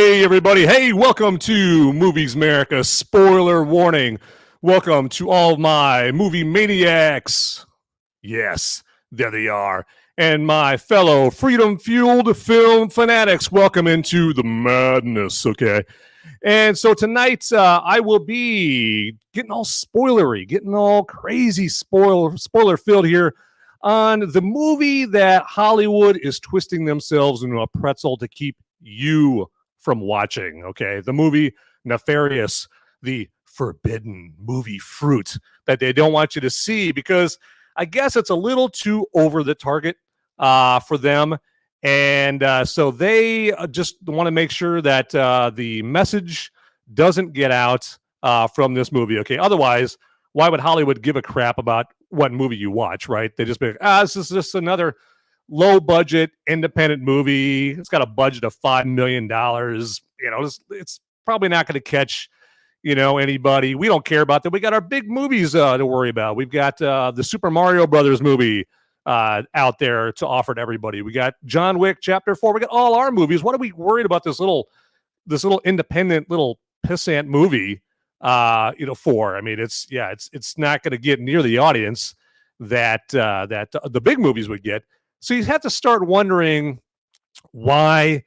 Hey, everybody. Hey, welcome to Movies Merica. Spoiler warning. Welcome to all my movie maniacs. Yes, there they are. And my fellow freedom-fueled film fanatics. Welcome into the madness, okay? And so tonight, I will be getting all spoilery, getting all crazy spoiler-filled here on the movie that Hollywood is twisting themselves into a pretzel to keep you from watching, okay? The movie Nefarious, the forbidden movie fruit that they don't want you to see because I guess it's a little too over the target for them. And so they just want to make sure that the message doesn't get out from this movie, okay? Otherwise, why would Hollywood give a crap about what movie you watch, right? They just be like, this is just another low-budget independent movie. It's got a budget of $5 million. You know, it's probably not going to catch, anybody. We don't care about that. We got our big movies to worry about. We've got the Super Mario Brothers movie out there to offer to everybody. We got John Wick Chapter 4. We got all our movies. What are we worried about this little independent little pissant movie for? I mean, it's not going to get near the audience that the big movies would get. So you have to start wondering why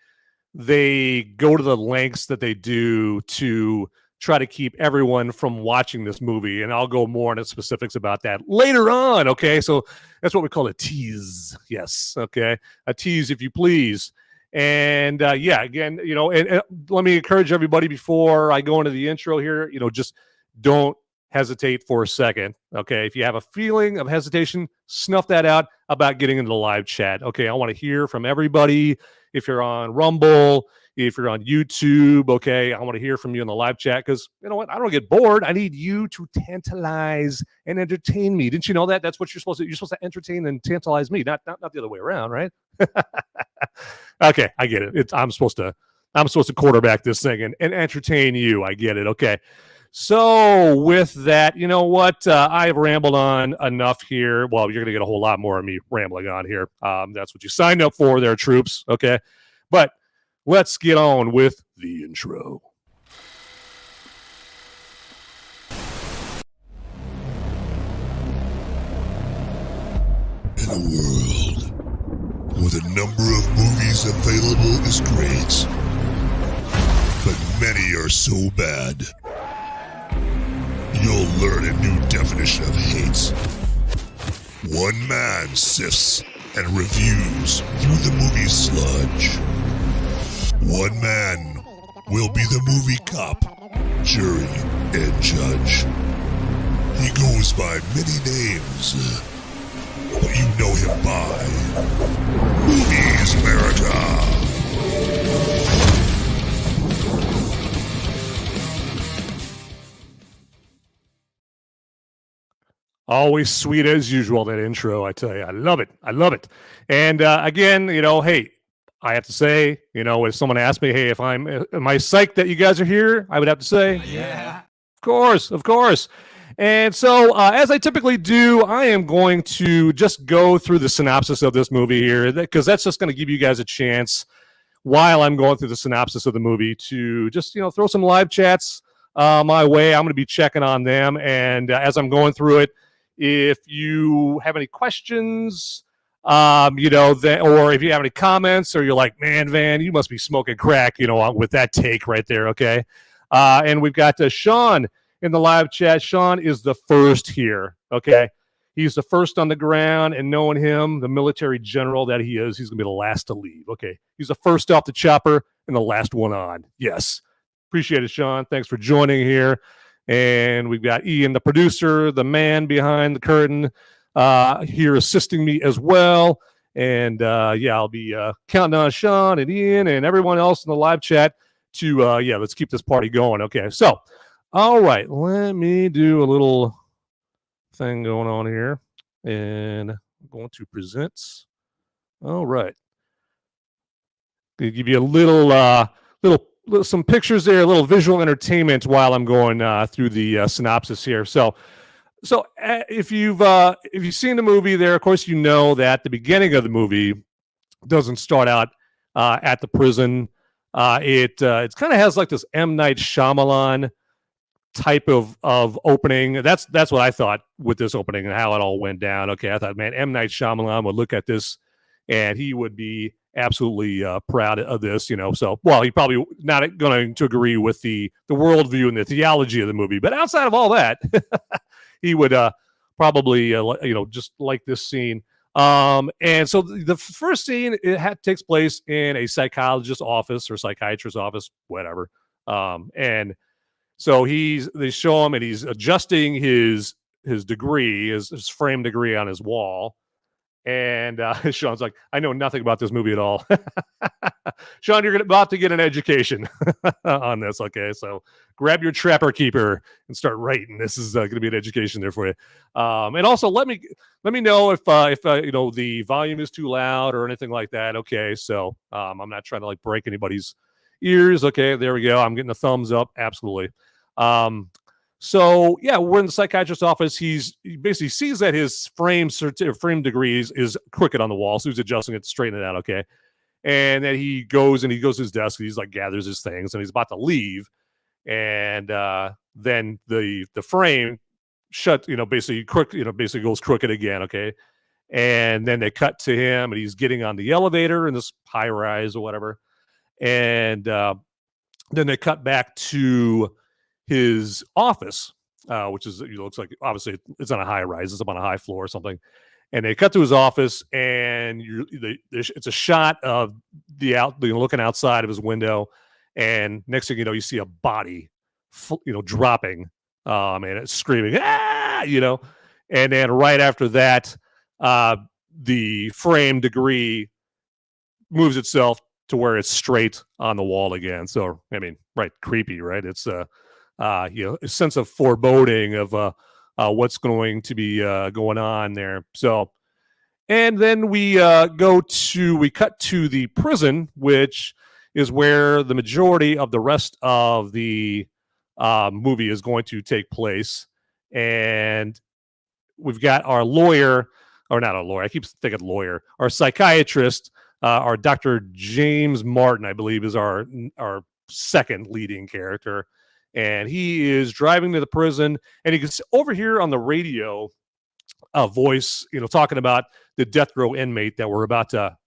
they go to the lengths that they do to try to keep everyone from watching this movie. And I'll go more into specifics about that later on, okay? So that's what we call a tease. Yes, okay? A tease, if you please. And, again, and let me encourage everybody before I go into the intro here, just don't hesitate for a second, okay? If you have a feeling of hesitation, snuff that out about getting into the live chat. Okay, I want to hear from everybody. If you're on Rumble, if you're on YouTube, okay, I want to hear from you in the live chat because, you know what, I don't get bored. I need you to tantalize and entertain me. Didn't you know that? That's what you're supposed to do. You're supposed to entertain and tantalize me, not the other way around, right? Okay, I get it. I'm supposed to quarterback this thing and entertain you. I get it. Okay. So with that, you know what? I've rambled on enough here. Well, you're going to get a whole lot more of me rambling on here. That's what you signed up for there, troops. Okay. But let's get on with the intro. In a world where the number of movies available is great, but many are so bad, you'll learn a new definition of hate. One man sifts and reviews through the movie sludge. One man will be the movie cop, jury, and judge. He goes by many names, but you know him by Movies Merica. Always sweet as usual, that intro, I tell you. I love it. And again, hey, I have to say, if someone asked me, hey, am I psyched that you guys are here? I would have to say, yeah. Of course. And so, as I typically do, I am going to just go through the synopsis of this movie here, because that's just going to give you guys a chance, while I'm going through the synopsis of the movie, to just, throw some live chats my way. I'm going to be checking on them. And as I'm going through it, if you have any questions, or if you have any comments, or you're like, man, Van, you must be smoking crack, with that take right there, okay? And we've got Sean in the live chat. Sean is the first here, okay? He's the first on the ground, and knowing him, the military general that he is, he's going to be the last to leave, okay? He's the first off the chopper and the last one on. Yes. Appreciate it, Sean. Thanks for joining here. And we've got Ian, the producer, the man behind the curtain, here assisting me as well. And I'll be counting on Sean and Ian and everyone else in the live chat to let's keep this party going. Okay, so all right, let me do a little thing going on here, and I'm going to present. All right, gonna give you a little some pictures there, a little visual entertainment while I'm going through the synopsis here. So if you've seen the movie there, of course, you know that the beginning of the movie doesn't start out at the prison. It kind of has like this M. Night Shyamalan type of opening. That's what I thought with this opening and how it all went down. Okay, I thought, man, M. Night Shyamalan would look at this and he would be absolutely proud of this, So, well, he probably not going to agree with the worldview and the theology of the movie, but outside of all that, he would probably just like this scene. And so the first scene takes place in a psychologist's office or psychiatrist's office, whatever. And so they show him and he's adjusting his degree, his frame degree on his wall. And Sean's like, I know nothing about this movie at all. Sean, you're about to get an education on this. Okay, so grab your Trapper Keeper and start writing. This is going to be an education there for you. And also, let me know if the volume is too loud or anything like that. Okay, so I'm not trying to like break anybody's ears. Okay, there we go. I'm getting a thumbs up. Absolutely. So yeah, we're in the psychiatrist's office. He basically sees that his frame degrees is crooked on the wall, so he's adjusting it to straighten it out. Okay, and then he goes to his desk. He's like gathers his things, and he's about to leave, and then the frame basically goes crooked again. Okay, and then they cut to him, and he's getting on the elevator in this high rise or whatever, and then they cut back to his office, which is looks like obviously it's on a high rise, it's up on a high floor or something. And they cut to his office, and it's a shot of looking outside of his window, and next thing you know, you see a body, dropping, and it's screaming, and then right after that, the frame degree moves itself to where it's straight on the wall again. So I mean, right, creepy, right? It's a sense of foreboding of what's going to be going on there. So, and then we cut to the prison, which is where the majority of the rest of the movie is going to take place. And we've got our lawyer, or not a lawyer, I keep thinking lawyer, our psychiatrist, our Dr. James Martin, I believe, is our second leading character. And he is driving to the prison, and he can overhear on the radio a voice, talking about the death row inmate that we're about to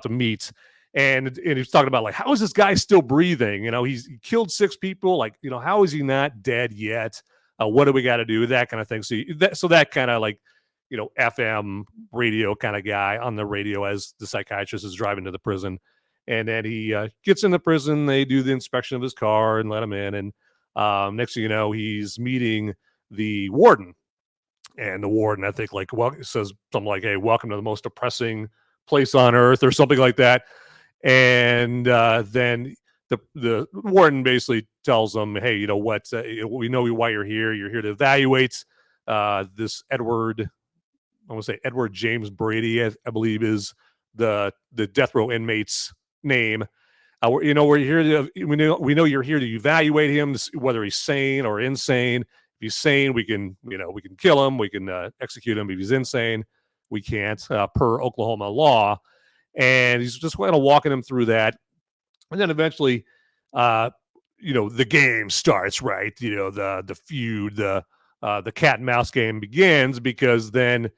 meet. And he's talking about, like, how is this guy still breathing? He killed 6 people. Like, how is he not dead yet? What do we got to do? That kind of thing. So that kind of like, FM radio kind of guy on the radio as the psychiatrist is driving to the prison. And then he gets in the prison. They do the inspection of his car and let him in. And next thing you know, he's meeting the warden. And the warden, I think, says something like, hey, welcome to the most depressing place on earth or something like that. And then the warden basically tells them, hey, you know what? We know why you're here. You're here to evaluate this Edward James Brady, I believe is the death row inmate's name. We're here to we know you're here to evaluate him, whether he's sane or insane. If he's sane, we can kill him, we can execute him. If he's insane, we can't, per Oklahoma law. And he's just kind of walking him through that, and then eventually, the game starts. Right, the feud, the cat and mouse game begins, because then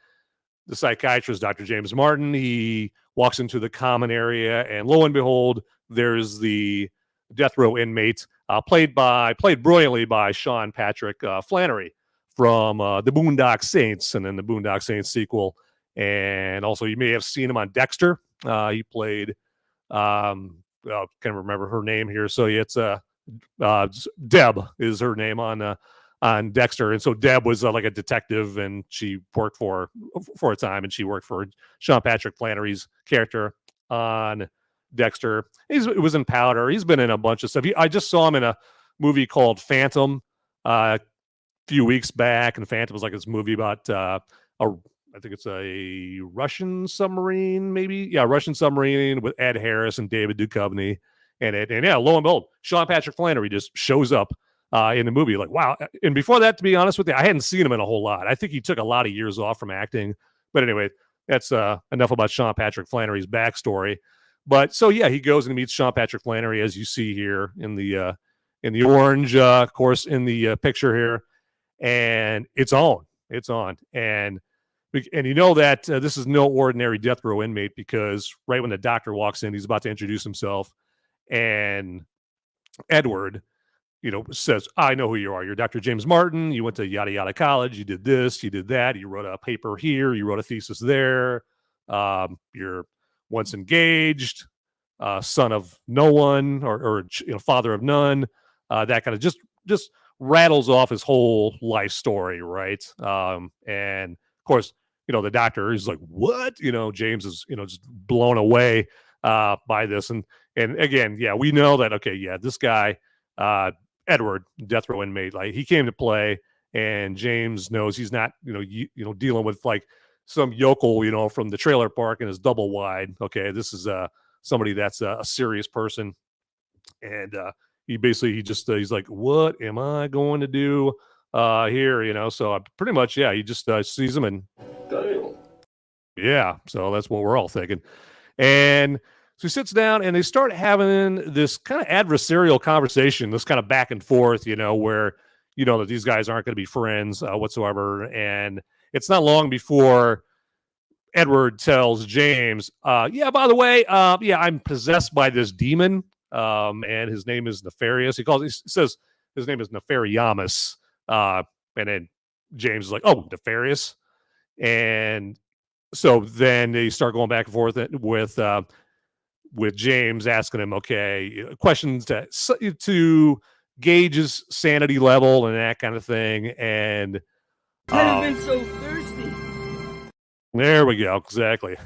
the psychiatrist, Dr. James Martin, he walks into the common area, and lo and behold, there's the death row inmate, played brilliantly by Sean Patrick Flanery from the Boondock Saints, and then the Boondock Saints sequel. And also, you may have seen him on Dexter. He played, can't remember her name here. So it's Deb is her name on Dexter. And so Deb was like a detective, and she worked for a time, and she worked for Sean Patrick Flanery's character on Dexter. It was in Powder. He's been in a bunch of stuff. I just saw him in a movie called Phantom a few weeks back, and Phantom was like this movie about I think it's a Russian submarine, maybe. Yeah, Russian submarine with Ed Harris and David Duchovny in it. And yeah, lo and behold, Sean Patrick Flanery just shows up in the movie. Like, wow. And before that, to be honest with you, I hadn't seen him in a whole lot. I think he took a lot of years off from acting. But anyway, that's enough about Sean Patrick Flanery's backstory. But so yeah, he goes and meets Sean Patrick Flanery, as you see here in the orange, of course, in the picture here, and it's on, and you know that this is no ordinary death row inmate, because right when the doctor walks in, he's about to introduce himself, and Edward, says, I know who you are. You're Dr. James Martin. You went to yada yada college. You did this. You did that. You wrote a paper here. You wrote a thesis there. You're once engaged, son of no one, or father of none. That kind of just rattles off his whole life story, right? And of course, the doctor is like, what? James is just blown away by this, and again, yeah, we know that. Okay, yeah, this guy. Edward, death row inmate, like he came to play, and James knows he's not, dealing with like some yokel, from the trailer park in his double wide. Okay, this is somebody that's a serious person, and he's like, what am I going to do here? So pretty much, yeah, he just sees him, and yeah, so that's what we're all thinking, and. So he sits down and they start having this kind of adversarial conversation, this kind of back and forth, where, that these guys aren't going to be friends whatsoever. And it's not long before Edward tells James, yeah, by the way, yeah, I'm possessed by this demon. And his name is Nefarious. He says his name is Nefarious. And then James is like, oh, Nefarious. And so then they start going back and forth with James, asking him, okay, questions to gauge his sanity level and that kind of thing. And I've been so thirsty. There we go. Exactly.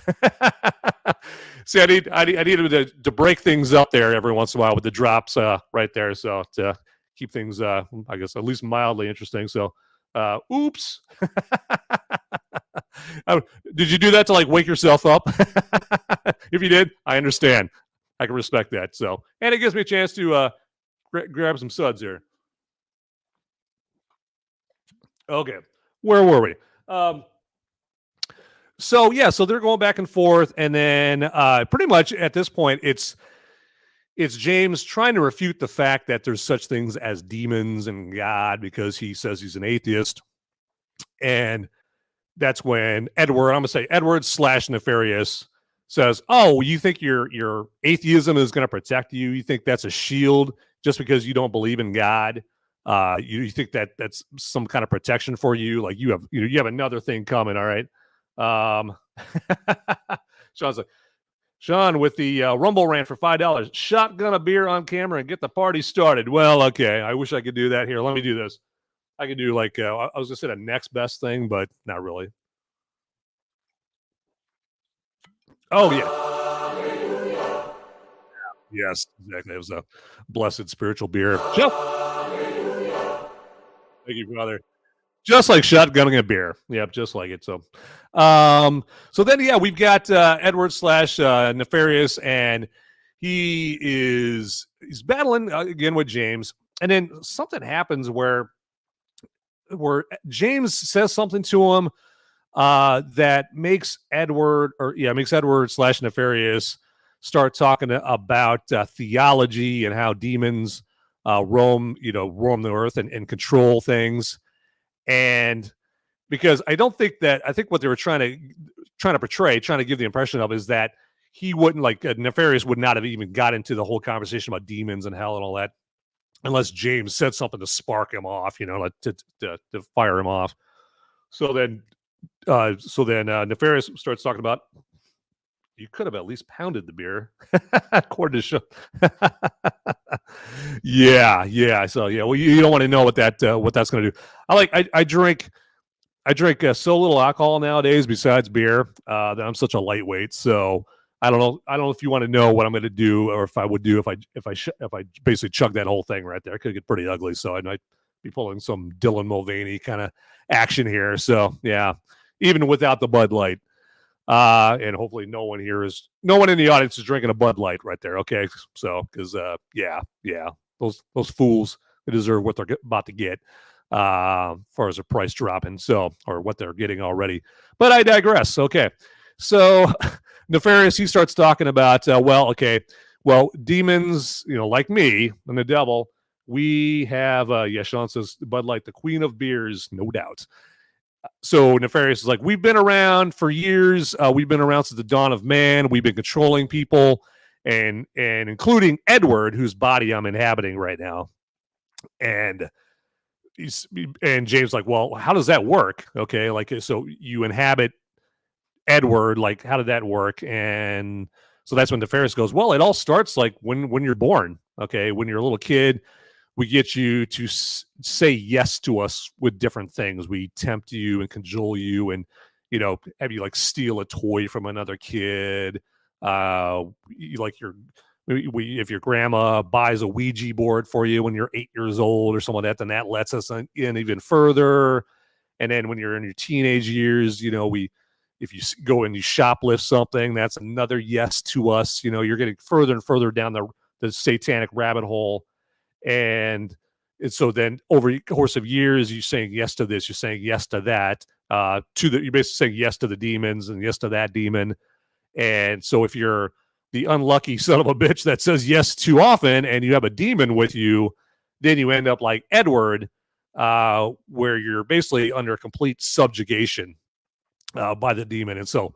See, I need him to break things up there every once in a while with the drops right there. So to keep things, I guess, at least mildly interesting. So, oops. Did you do that to like wake yourself up? If you did, I understand. I can respect that. So, and it gives me a chance to grab some suds here. Okay, where were we? So they're going back and forth, and then pretty much at this point, it's James trying to refute the fact that there's such things as demons and God, because he says he's an atheist, and that's when Edward, I'm going to say Edward / Nefarious, says, oh, you think your atheism is going to protect you? You think that's a shield just because you don't believe in God? You think that's some kind of protection for you? Like you have another thing coming, all right? Sean's like, Sean, with the Rumble rant for $5, shotgun a beer on camera and get the party started. Well, okay, I wish I could do that. Here, let me do this. I could do like, I was going to say the next best thing, but not really. Oh, yeah. Yes, exactly. It was a blessed spiritual beer. Thank you, Father. Just like shotgunning a beer. Yep, just like it. So, so then, yeah, we've got Edward / Nefarious, and he's battling again with James, and then something happens where James says something to him that makes Edward / Nefarious start talking about theology and how demons roam the earth and control things. And because I think what they were trying to portray, trying to give the impression of, is that he wouldn't, like, Nefarious would not have even got into the whole conversation about demons and hell and all that unless James said something to spark him off, like to fire him off. So then Nefarious starts talking about, you could have at least pounded the beer, according to show. Yeah. So yeah, well, you don't want to know what that's going to do. I drink so little alcohol nowadays besides beer that I'm such a lightweight. So I don't know if you want to know what I'm going to do, or if I would do if I basically chug that whole thing right there. It could get pretty ugly. So I might be pulling some Dylan Mulvaney kind of action here. So yeah, even without the Bud Light. And hopefully no one in the audience is drinking a Bud Light right there. Okay. So, cause, yeah, those fools, they deserve what they're about to get, as far as their price dropping. So, or what they're getting already, but I digress. Okay. So Nefarious, he starts talking about, demons, like me and the devil, we have, Sean says, Bud Light, the queen of beers, no doubt. So Nefarious is like, we've been around for years. We've been around since the dawn of man. We've been controlling people, and including Edward, whose body I'm inhabiting right now. And James like, well, how does that work? Okay, like, so you inhabit Edward, like, how did that work? And so that's when Nefarious goes, well, it all starts like when you're born. Okay, when you're a little kid, we get you to say yes to us with different things. We tempt you and cajole you, and have you like steal a toy from another kid. If your grandma buys a Ouija board for you when you're 8 years old or something like that, then that lets us in even further. And then when you're in your teenage years, if you go and you shoplift something, that's another yes to us. You're getting further and further down the satanic rabbit hole. And so then over the course of years, you're saying yes to this, you're saying yes to that, you're basically saying yes to the demons and yes to that demon. And so if you're the unlucky son of a bitch that says yes too often and you have a demon with you, then you end up like Edward, where you're basically under complete subjugation by the demon. And so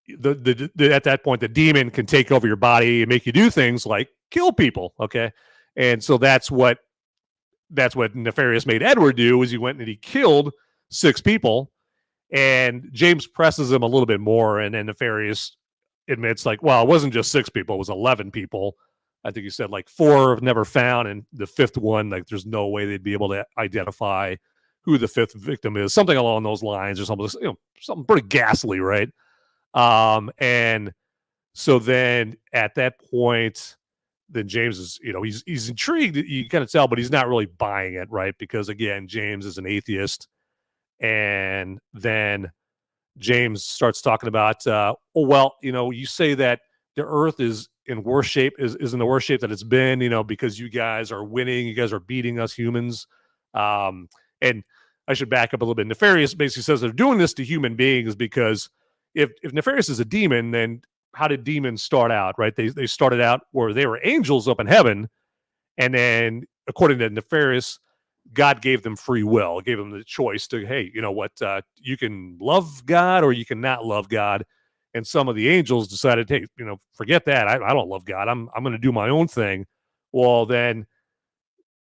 at that point, the demon can take over your body and make you do things like kill people. Okay. And so that's what Nefarious made Edward do, is he went and he killed 6 people, and James presses him a little bit more, and then Nefarious admits, like, well, it wasn't just 6 people, it was 11 people. I think he said like 4 have never found, and the 5th one, like, there's no way they'd be able to identify who the 5th victim is, something along those lines, or something, something pretty ghastly, right? And so then at that point, then James is, he's intrigued. You kind of tell, but he's not really buying it, right? Because again, James is an atheist, and then James starts talking about, you say that the Earth is in worse shape, is in the worst shape that it's been, because you guys are winning, you guys are beating us humans. And I should back up a little bit. Nefarious basically says they're doing this to human beings because if Nefarious is a demon, then how did demons start out, right? They started out where they were angels up in heaven, and then according to Nefarious, God gave them free will, gave them the choice to, hey, you know what, you can love God or you can not love God. And some of the angels decided, hey, forget that. I don't love God. I'm going to do my own thing. Well, then,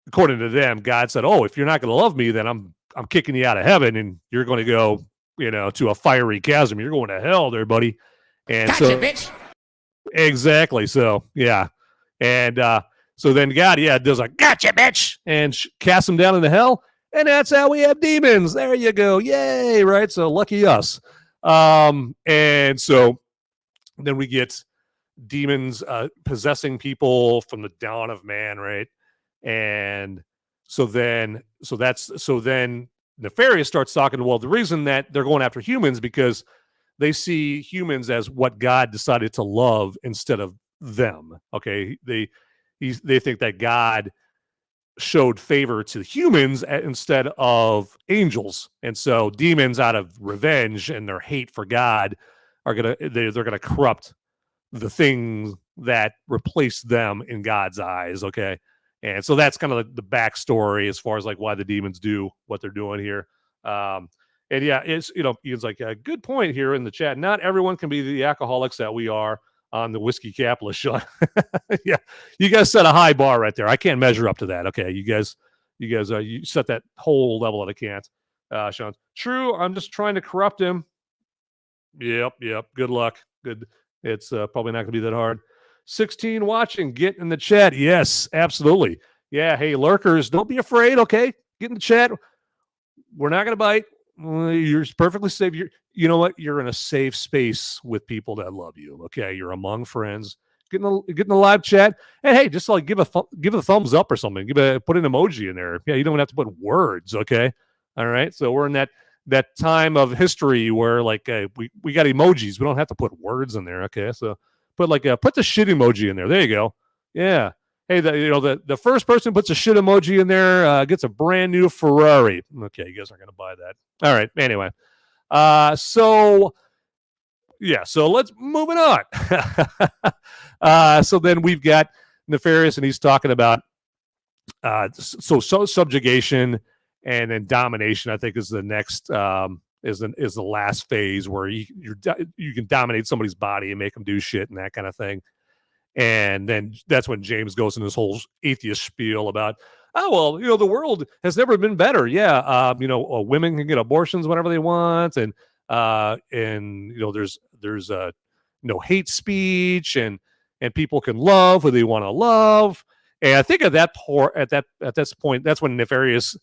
according to them, God said, oh, if you're not going to love me, then I'm kicking you out of heaven, and you're going to go, to a fiery chasm. You're going to hell there, buddy. And gotcha, so, bitch. Exactly. So, yeah. And so then God, does a gotcha, bitch, and casts him down into hell. And that's how we have demons. There you go. Yay. Right. So lucky us. And so then we get demons possessing people from the dawn of man. Right. And so then Nefarious starts talking, well, the reason that they're going after humans because they see humans as what God decided to love instead of them. Okay, they think that God showed favor to humans instead of angels, and so demons, out of revenge and their hate for God, they're gonna corrupt the things that replace them in God's eyes. Okay, and so that's kind of the backstory as far as like why the demons do what they're doing here. And yeah, it's, Ian's like, a good point here in the chat. Not everyone can be the alcoholics that we are on the Whiskey Capitalist show. Yeah, you guys set a high bar right there. I can't measure up to that. Okay, you guys, you set that whole level that I can't. Sean, true. I'm just trying to corrupt him. Yep. Good luck. Good. It's probably not going to be that hard. 16 watching. Get in the chat. Yes, absolutely. Yeah. Hey, lurkers, don't be afraid. Okay, get in the chat. We're not going to bite. You're perfectly safe. You know what? You're in a safe space with people that love you. Okay, you're among friends. Get in the live chat, and hey, just like give a thumbs up or something. Put an emoji in there. Yeah, you don't have to put words. Okay, all right. So we're in that time of history where like we got emojis. We don't have to put words in there. Okay, so put the shit emoji in there. There you go. Yeah. Hey, the first person puts a shit emoji in there gets a brand new Ferrari. Okay, you guys aren't going to buy that. All right. Anyway, so yeah, so let's moving on. So then we've got Nefarious, and he's talking about so subjugation and then domination. I think is the next is the last phase where you can dominate somebody's body and make them do shit and that kind of thing. And then that's when James goes in this whole atheist spiel about, oh, well, the world has never been better. Yeah. Women can get abortions whenever they want. And there's hate speech and people can love who they want to love. And I think at this point, that's when Nefarious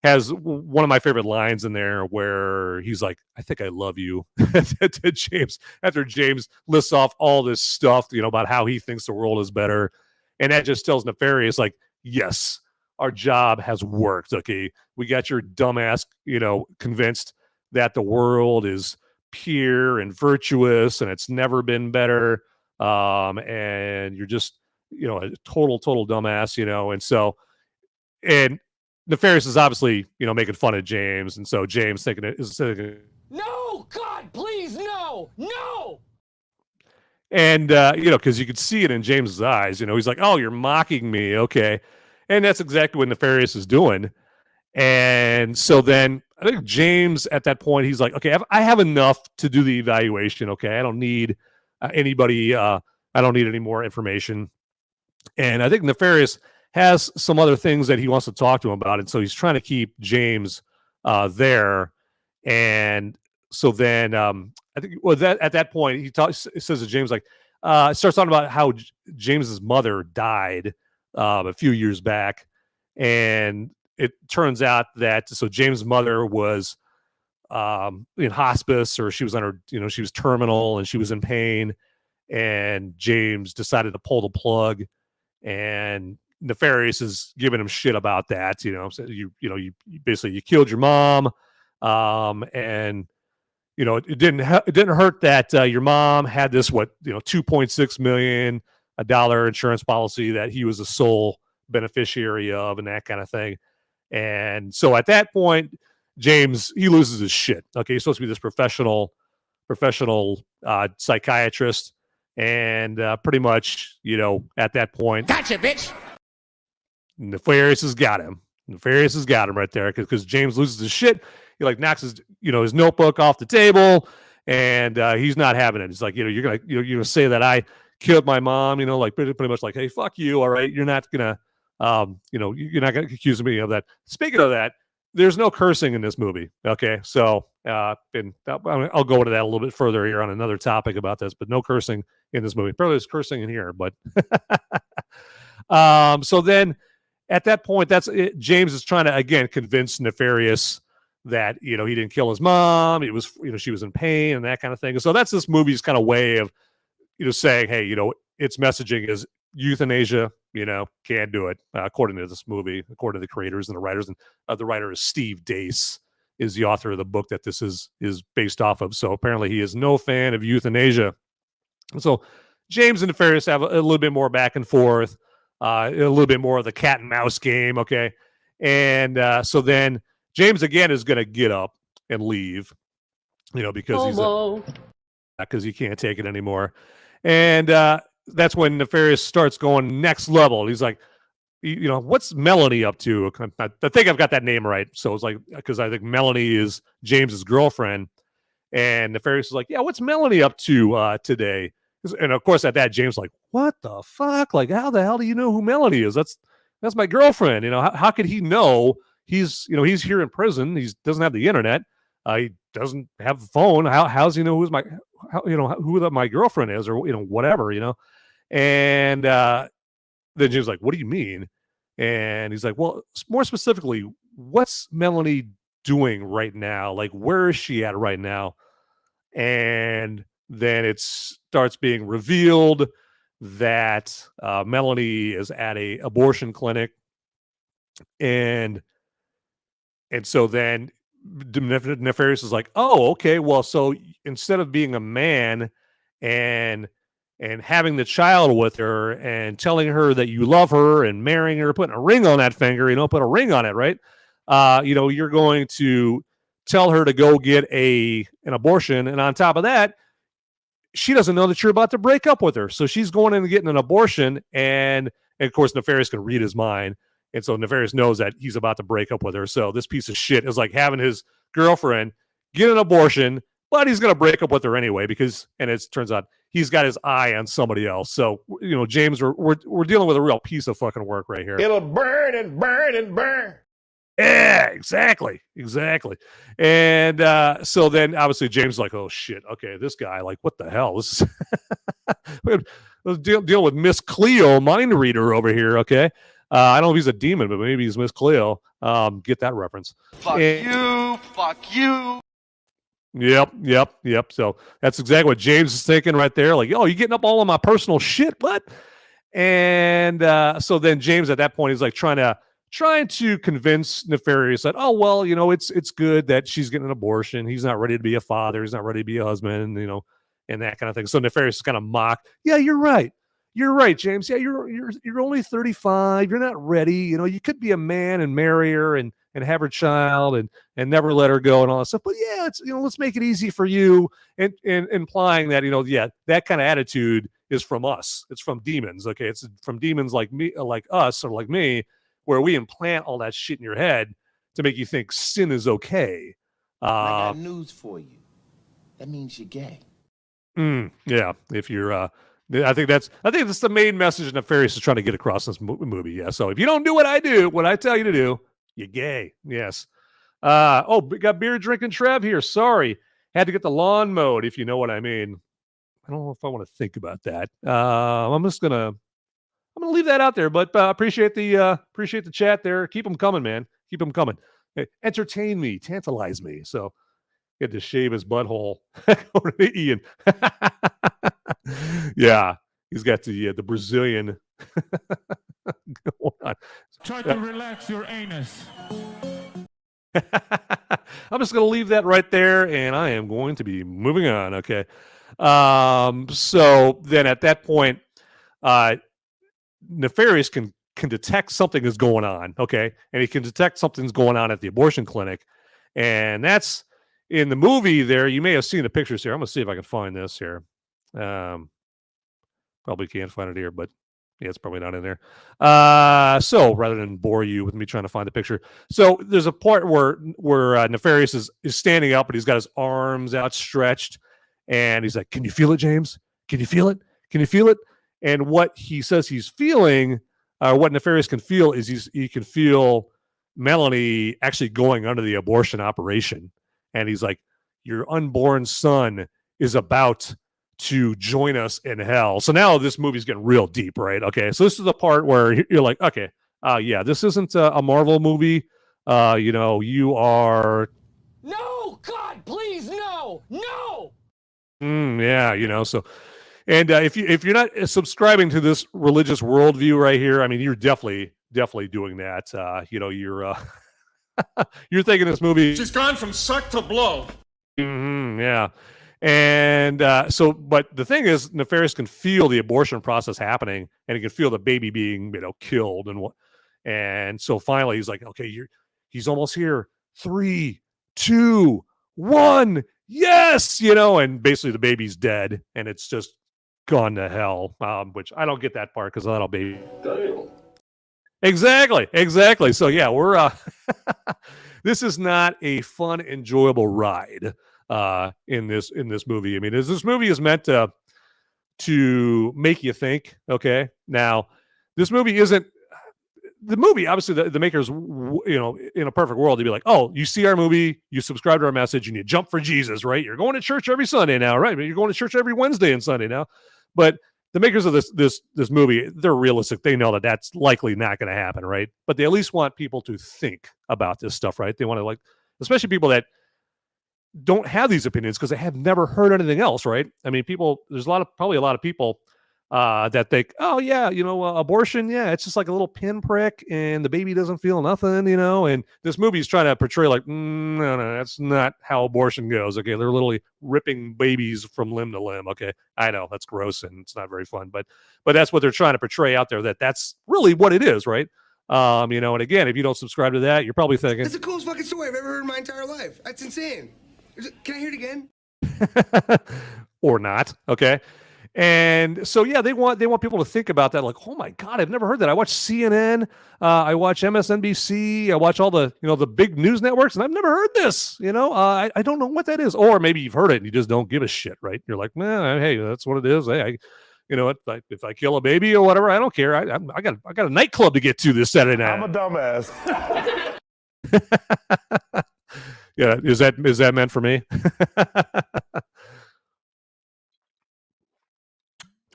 has one of my favorite lines in there where he's like, I think I love you to James, after James lists off all this stuff, about how he thinks the world is better. And that just tells Nefarious, like, yes, our job has worked. Okay. We got your dumbass, convinced that the world is pure and virtuous and it's never been better. And you're just, a total dumbass, and Nefarious is obviously, making fun of James, and so James thinking, No, God, please, no. And because you could see it in James's eyes, he's like, oh, you're mocking me, okay, and that's exactly what Nefarious is doing. And so then I think James at that point, he's like, okay, I have enough to do the evaluation, okay, I don't need anybody, I don't need any more information. And I think Nefarious has some other things that he wants to talk to him about. And so he's trying to keep James there. And so then I think at that point, he says to James, like, starts talking about how James's mother died a few years back. And it turns out that, so James' mother was in hospice, or she was she was terminal and she was in pain. And James decided to pull the plug, and Nefarious is giving him shit about that. So you basically you killed your mom, and it didn't hurt that your mom had this $2.6 million insurance policy that he was the sole beneficiary of, and that kind of thing. And so at that point, James, he loses his shit. Okay, he's supposed to be this professional psychiatrist, and pretty much at that point, Gotcha, bitch. Nefarious has got him. Nefarious has got him right there, because James loses his shit. He knocks his his notebook off the table, and he's not having it. He's like, you're gonna say that I killed my mom, pretty much like, hey, fuck you, all right, you're not gonna you're not gonna accuse me of that. Speaking of that, there's no cursing in this movie. Okay, so I'll go into that a little bit further here on another topic about this, but no cursing in this movie. Probably there's cursing in here, but so then at that point, that's it. James is trying to again convince Nefarious that he didn't kill his mom. It was she was in pain and that kind of thing. So that's this movie's kind of way of saying, hey, its messaging is euthanasia. Can't do it, according to this movie, according to the creators and the writers. And the writer is Steve Deace, is the author of the book that this is based off of. So apparently he is no fan of euthanasia. And so James and Nefarious have a little bit more back and forth, a little bit more of the cat and mouse game. Okay. And so then James again is going to get up and leave, because he can't take it anymore. And that's when Nefarious starts going next level. He's like, what's Melanie up to? I think I've got that name right. So it's like, because I think Melanie is James's girlfriend. And Nefarious is like, yeah, what's Melanie up to today? And of course, at that, James like, what the fuck? Like, how the hell do you know who Melanie is? That's my girlfriend. How could he know? He's here in prison. He doesn't have the internet. He doesn't have the phone. How's he know who's who my girlfriend is, or whatever. And then James like, what do you mean? And he's like, well, more specifically, what's Melanie doing right now? Like, where is she at right now? And then it starts being revealed that Melanie is at a abortion clinic, and so then Nefarious is like, oh, okay, well, so instead of being a man and having the child with her and telling her that you love her and marrying her, putting a ring on that finger, put a ring on it, right? You're going to tell her to go get an abortion, and on top of that, she doesn't know that you're about to break up with her. So she's going in and getting an abortion. And of course, Nefarious can read his mind. And so Nefarious knows that he's about to break up with her. So this piece of shit is like having his girlfriend get an abortion, but he's going to break up with her anyway because, and it turns out he's got his eye on somebody else. So, James, we're dealing with a real piece of fucking work right here. It'll burn and burn and burn. Yeah, exactly. And so then obviously James is like, oh shit, okay, this guy, like, what the hell? This is let's deal with Miss Cleo, mind reader over here, okay? I don't know if he's a demon, but maybe he's Miss Cleo. Get that reference. Fuck you. Yep. So that's exactly what James is thinking right there. Like, oh, you getting up all of my personal shit? What? And so then James at that point is like trying to convince Nefarious that, oh, well, it's good that she's getting an abortion. He's not ready to be a father. He's not ready to be a husband, and that kind of thing. So Nefarious is kind of mocked. Yeah, you're right. You're right, James. Yeah, you're only 35. You're not ready. You could be a man and marry her and have her child and never let her go and all that stuff. But yeah, it's, let's make it easy for you. And implying that, that kind of attitude is from us. It's from demons. Okay. It's from demons like me, like us, or like me, where we implant all that shit in your head to make you think sin is okay. I got news for you. That means you're gay. Yeah. If you're, I think that's the main message Nefarious is trying to get across in this movie. Yeah. So if you don't do what I tell you to do, you're gay. Yes. We got beer drinking Trev here. Sorry. Had to get the lawn mowed, if you know what I mean. I don't know if I want to think about that. I'm gonna leave that out there, but appreciate the chat there. Keep them coming, man. Keep them coming. Hey, entertain me, tantalize me. So get to shave his butthole. Over to Ian. Yeah, he's got the Brazilian going on. Try to relax your anus. I'm just going to leave that right there, and I am going to be moving on. Okay. So then at that point, Nefarious can detect something is going on. Okay. And he can detect something's going on at the abortion clinic. And that's in the movie there. You may have seen the pictures here. I'm going to see if I can find this here. Probably can't find it here, but yeah, it's probably not in there. So rather than bore you with me trying to find the picture. So there's a part where Nefarious is standing up and he's got his arms outstretched and he's like, "Can you feel it, James? Can you feel it? Can you feel it?" And what he says he's feeling, what Nefarious can feel is he can feel Melanie actually going under the abortion operation. And he's like, "Your unborn son is about to join us in hell." So now this movie's getting real deep, right? Okay, so this is the part where you're like, okay, yeah, this isn't a Marvel movie. You are... No, God, please, no. Yeah, so... And if you're not subscribing to this religious worldview right here, I mean, you're definitely doing that. You're thinking this movie... She's gone from suck to blow. Yeah. And but the thing is, Nefarious can feel the abortion process happening, and he can feel the baby being, killed, and so finally he's like, okay, he's almost here. 3, 2, 1, yes, and basically the baby's dead, and it's just gone to hell. Which I don't get that part because that'll be exactly. So yeah, we're this is not a fun, enjoyable ride. In this movie. I mean, this movie is meant to make you think. Okay, now this movie isn't the movie. Obviously, the makers, in a perfect world, they'd be like, "Oh, you see our movie, you subscribe to our message, and you jump for Jesus, right? You're going to church every Sunday now, right? You're going to church every Wednesday and Sunday now." But the makers of this movie, they're realistic. They know that that's likely not going to happen, right? But they at least want people to think about this stuff, right? They want to, especially people that don't have these opinions because they have never heard anything else, right? I mean, there's probably a lot of people that think, oh yeah, abortion, yeah, it's just like a little pinprick and the baby doesn't feel nothing, and this movie is trying to portray like, no, that's not how abortion goes. Okay, they're literally ripping babies from limb to limb. Okay, I know that's gross and it's not very fun, but that's what they're trying to portray out there, that's really what it is, right? And again, if you don't subscribe to that, you're probably thinking, that's the coolest fucking story I've ever heard in my entire life. That's insane. Can I hear it again? or not. Okay. And so, yeah, they want people to think about that. Like, oh my God, I've never heard that. I watch CNN, I watch MSNBC, I watch all the, the big news networks, and I've never heard this. I don't know what that is. Or maybe you've heard it and you just don't give a shit, right? You're like, man, hey, that's what it is. Hey, if I kill a baby or whatever, I don't care. I got a nightclub to get to this Saturday night. I'm a dumbass. Yeah, is that meant for me?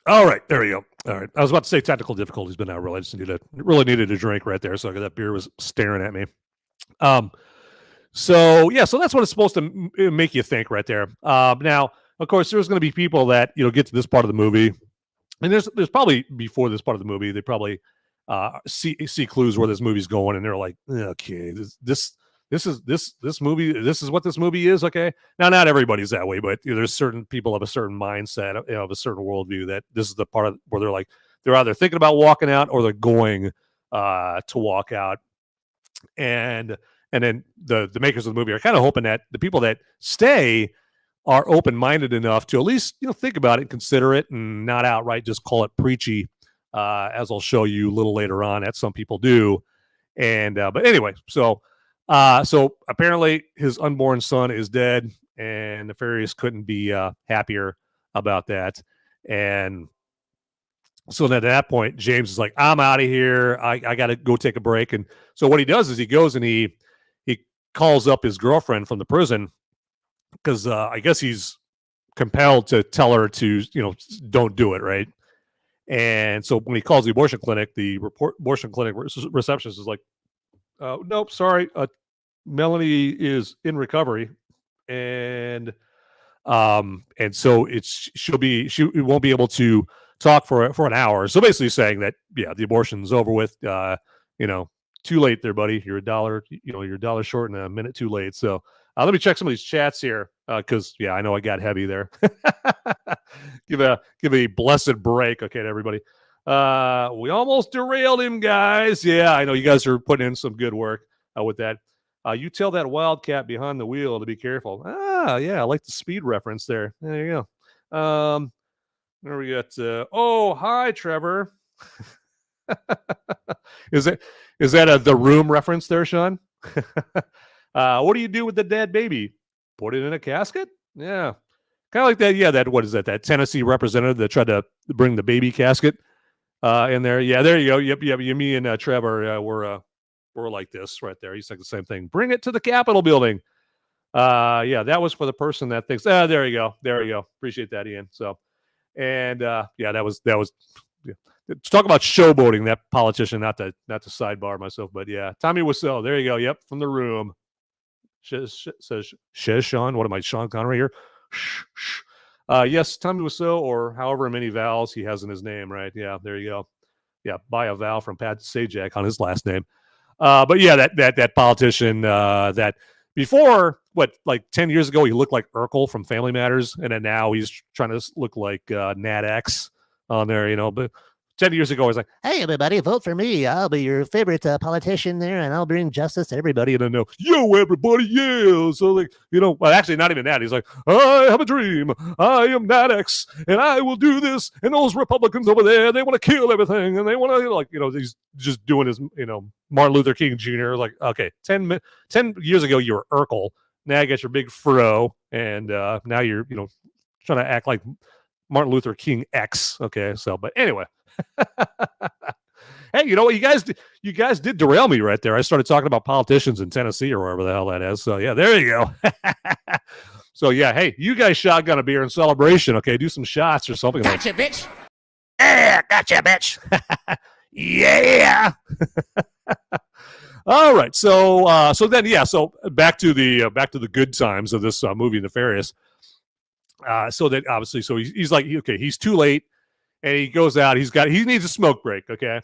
All right, there we go. All right, I was about to say technical difficulties, but now I really just needed a drink right there. So that beer was staring at me. So that's what it's supposed to make you think right there. Now, of course, there's going to be people that get to this part of the movie, and there's probably before this part of the movie, they probably see clues where this movie's going, and they're like, okay, this movie, this is what this movie is. Okay. Now, not everybody's that way, but there's certain people of a certain mindset, of a certain worldview, that this is the part of where they're like, they're either thinking about walking out or they're going to walk out. And then the makers of the movie are kind of hoping that the people that stay are open-minded enough to at least, think about it, consider it, and not outright just call it preachy, as I'll show you a little later on that some people do. And, but anyway, so apparently his unborn son is dead, and Nefarious couldn't be happier about that. And so then at that point, James is like, I'm out of here. I got to go take a break. And so what he does is he goes and he calls up his girlfriend from the prison, because I guess he's compelled to tell her to, don't do it, right? And so when he calls the abortion clinic, abortion clinic receptionist is like, nope, sorry. Melanie is in recovery, and so she won't be able to talk for an hour. So basically saying that, yeah, the abortion's over with. Too late there, buddy. You're $1 short and a minute too late. So let me check some of these chats here, because I know I got heavy there. give a blessed break, okay, to everybody. We almost derailed him, guys. Yeah, I know you guys are putting in some good work with that. You tell that wildcat behind the wheel to be careful. Yeah, I like the speed reference there. There you go. There we got. Hi, Trevor. Is that the Room reference there, Sean? What do you do with the dead baby? Put it in a casket? Yeah, kind of like that. Yeah, what is that? That Tennessee representative that tried to bring the baby casket in there. Yeah, there you go. Yep. Me and Trevor we're like this right there. He's like the same thing. Bring it to the Capitol building. That was for the person that thinks. There you go. Appreciate that, Ian. So, and that was. Yeah. To talk about showboating, that politician, not to sidebar myself, but yeah, Tommy Wiseau. There you go. Yep, from The Room. Says Sean. What am I, Sean Connery here? Yes, Tommy Wiseau, or however many vowels he has in his name, right? Yeah, there you go. Yeah, buy a vowel from Pat Sajak on his last name. But yeah, that politician that before, like 10 years ago, he looked like Urkel from Family Matters, and then now he's trying to look like Nat X on there, but 10 years ago, I was like, hey, everybody, vote for me. I'll be your favorite politician there, and I'll bring justice to everybody. And then, yo, everybody, yeah. So, well, actually, not even that. He's like, I have a dream. I am Nat X, and I will do this. And those Republicans over there, they want to kill everything. And they want to, he's just doing his, Martin Luther King Jr. Like, okay, 10 years ago, you were Urkel. Now you got your big fro, and now you're, trying to act like Martin Luther King X. Okay, so, but anyway. Hey, you know what? You guys did derail me right there. I started talking about politicians in Tennessee or wherever the hell that is. So yeah, there you go. So yeah, hey, you guys shotgun a beer in celebration. Okay, do some shots or something. Gotcha, bitch. Yeah, gotcha, bitch. Yeah. All right. So back to the good times of this movie, Nefarious. So that obviously, so he's like, okay, he's too late. And he goes out. He needs a smoke break. Okay.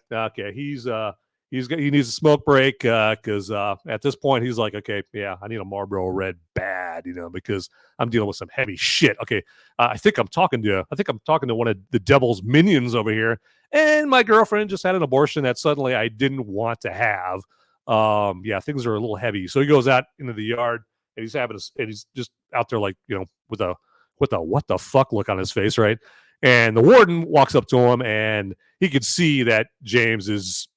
He needs a smoke break because at this point he's like, okay, yeah, I need a Marlboro Red bad, because I'm dealing with some heavy shit. Okay, I think I'm talking to one of the devil's minions over here, and my girlfriend just had an abortion that suddenly I didn't want to have. Things are a little heavy. So he goes out into the yard and he's just out there like with what the fuck look on his face, right? And the warden walks up to him, and he could see that James is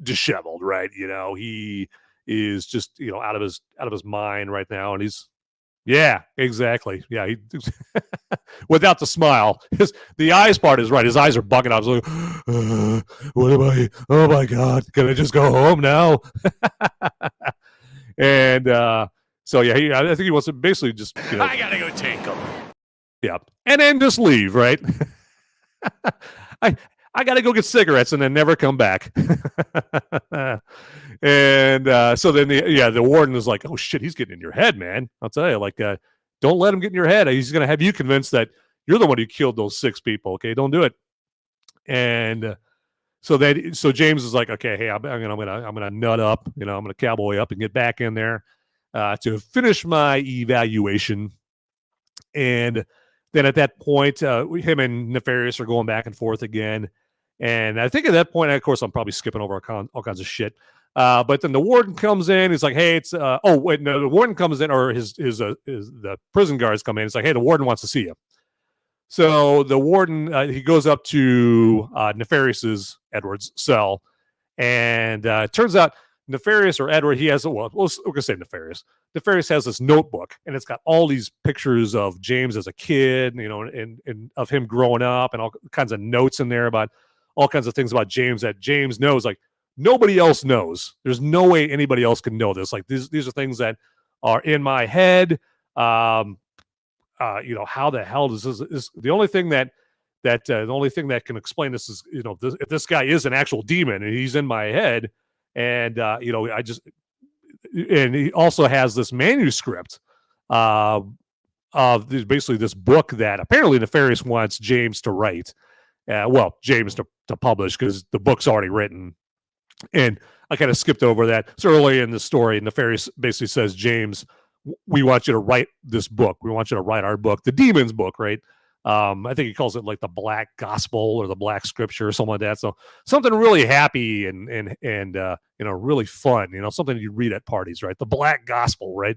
disheveled, right? He is just out of his mind right now, and he's yeah, exactly. Yeah, he without the smile. The eyes part is right. His eyes are bugging out. I was like, what am I? Oh my God, can I just go home now? And so yeah, I think he wants to basically just. I gotta go take him. Yeah, and then just leave, right? I got to go get cigarettes and then never come back. And so then the warden is like, oh shit, he's getting in your head, man. I'll tell you, like, don't let him get in your head. He's going to have you convinced that you're the one who killed those 6 people. Okay, don't do it. And so James is like, okay, hey, I'm gonna nut up, I'm gonna cowboy up and get back in there to finish my evaluation. And then at that point, him and Nefarious are going back and forth again. And I think at that point, of course, I'm probably skipping over all kinds of shit. But then the warden comes in. He's like, "Hey, it's the warden comes in, or the prison guards come in. It's like, hey, the warden wants to see you." So the warden he goes up to Nefarious's Edward's cell, and it turns out Nefarious or Edward, he has we're gonna say Nefarious. Nefarious has this notebook, and it's got all these pictures of James as a kid, and of him growing up, and all kinds of notes in there about all kinds of things about James that James knows, like nobody else knows. There's no way anybody else can know this. Like these are things that are in my head. How the hell does this? Is the only thing that can explain this is if this guy is an actual demon and he's in my head, and and he also has this manuscript of basically this book that apparently Nefarious wants James to write. James to publish, because the book's already written. And I kind of skipped over that. So early in the story, Nefarious basically says, James, we want you to write this book. We want you to write our book, the demon's book, right? I think he calls it like the Black Gospel or the Black Scripture or something like that. So something really happy and really fun, something you read at parties, right? The Black Gospel, right?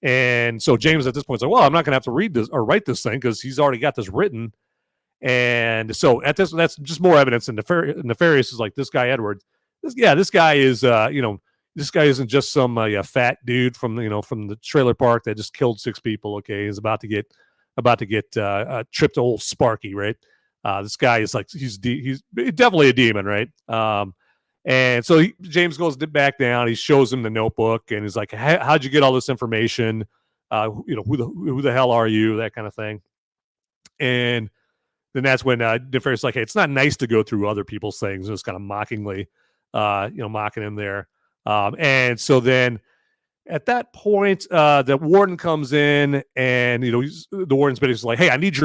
And so James at this point is like, well, I'm not going to have to read this or write this thing because he's already got this written. And so that's just more evidence. And Nefarious is like, this guy Edward, this guy is this guy isn't just some fat dude from the trailer park that just killed 6 people. Okay, he's about to get tripped to old Sparky, right? This guy is like he's definitely a demon, right? And so James goes back down. He shows him the notebook, and he's like, "How'd you get all this information? Who the hell are you?" That kind of thing. And then that's when Nefarious is like, "Hey, it's not nice to go through other people's things." And it's kind of mockingly, mocking him there. And so then at that point, the warden comes in, and the warden's basically like, "Hey, I need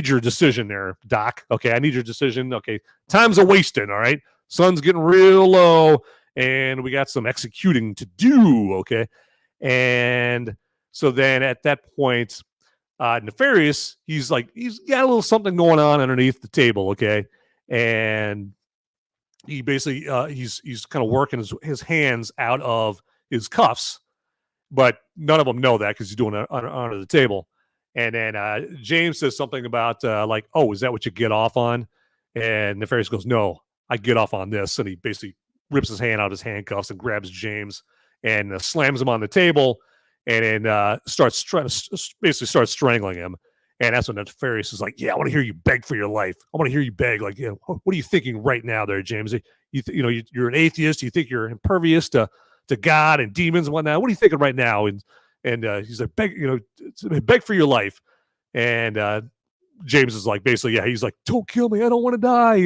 your decision there, Doc. Okay, I need your decision. Okay, time's a wasting. All right, sun's getting real low, and we got some executing to do. Okay." And so then at that point, Nefarious, he's got a little something going on underneath the table. Okay, and he basically he's kind of working his hands out of his cuffs. But none of them know that because he's doing it under the table. And then James says something about oh, is that what you get off on? And Nefarious goes, no, I get off on this. And he basically rips his hand out of his handcuffs and grabs James and slams him on the table, and then starts strangling him. And that's when Nefarious is like, yeah, I want to hear you beg for your life. I want to hear you beg. Like, what are you thinking right now there, James? You're an atheist. You think you're impervious to God and demons and whatnot. What are you thinking right now? And he's like, beg for your life. And James is like, basically, yeah, he's like, don't kill me. I don't want to die,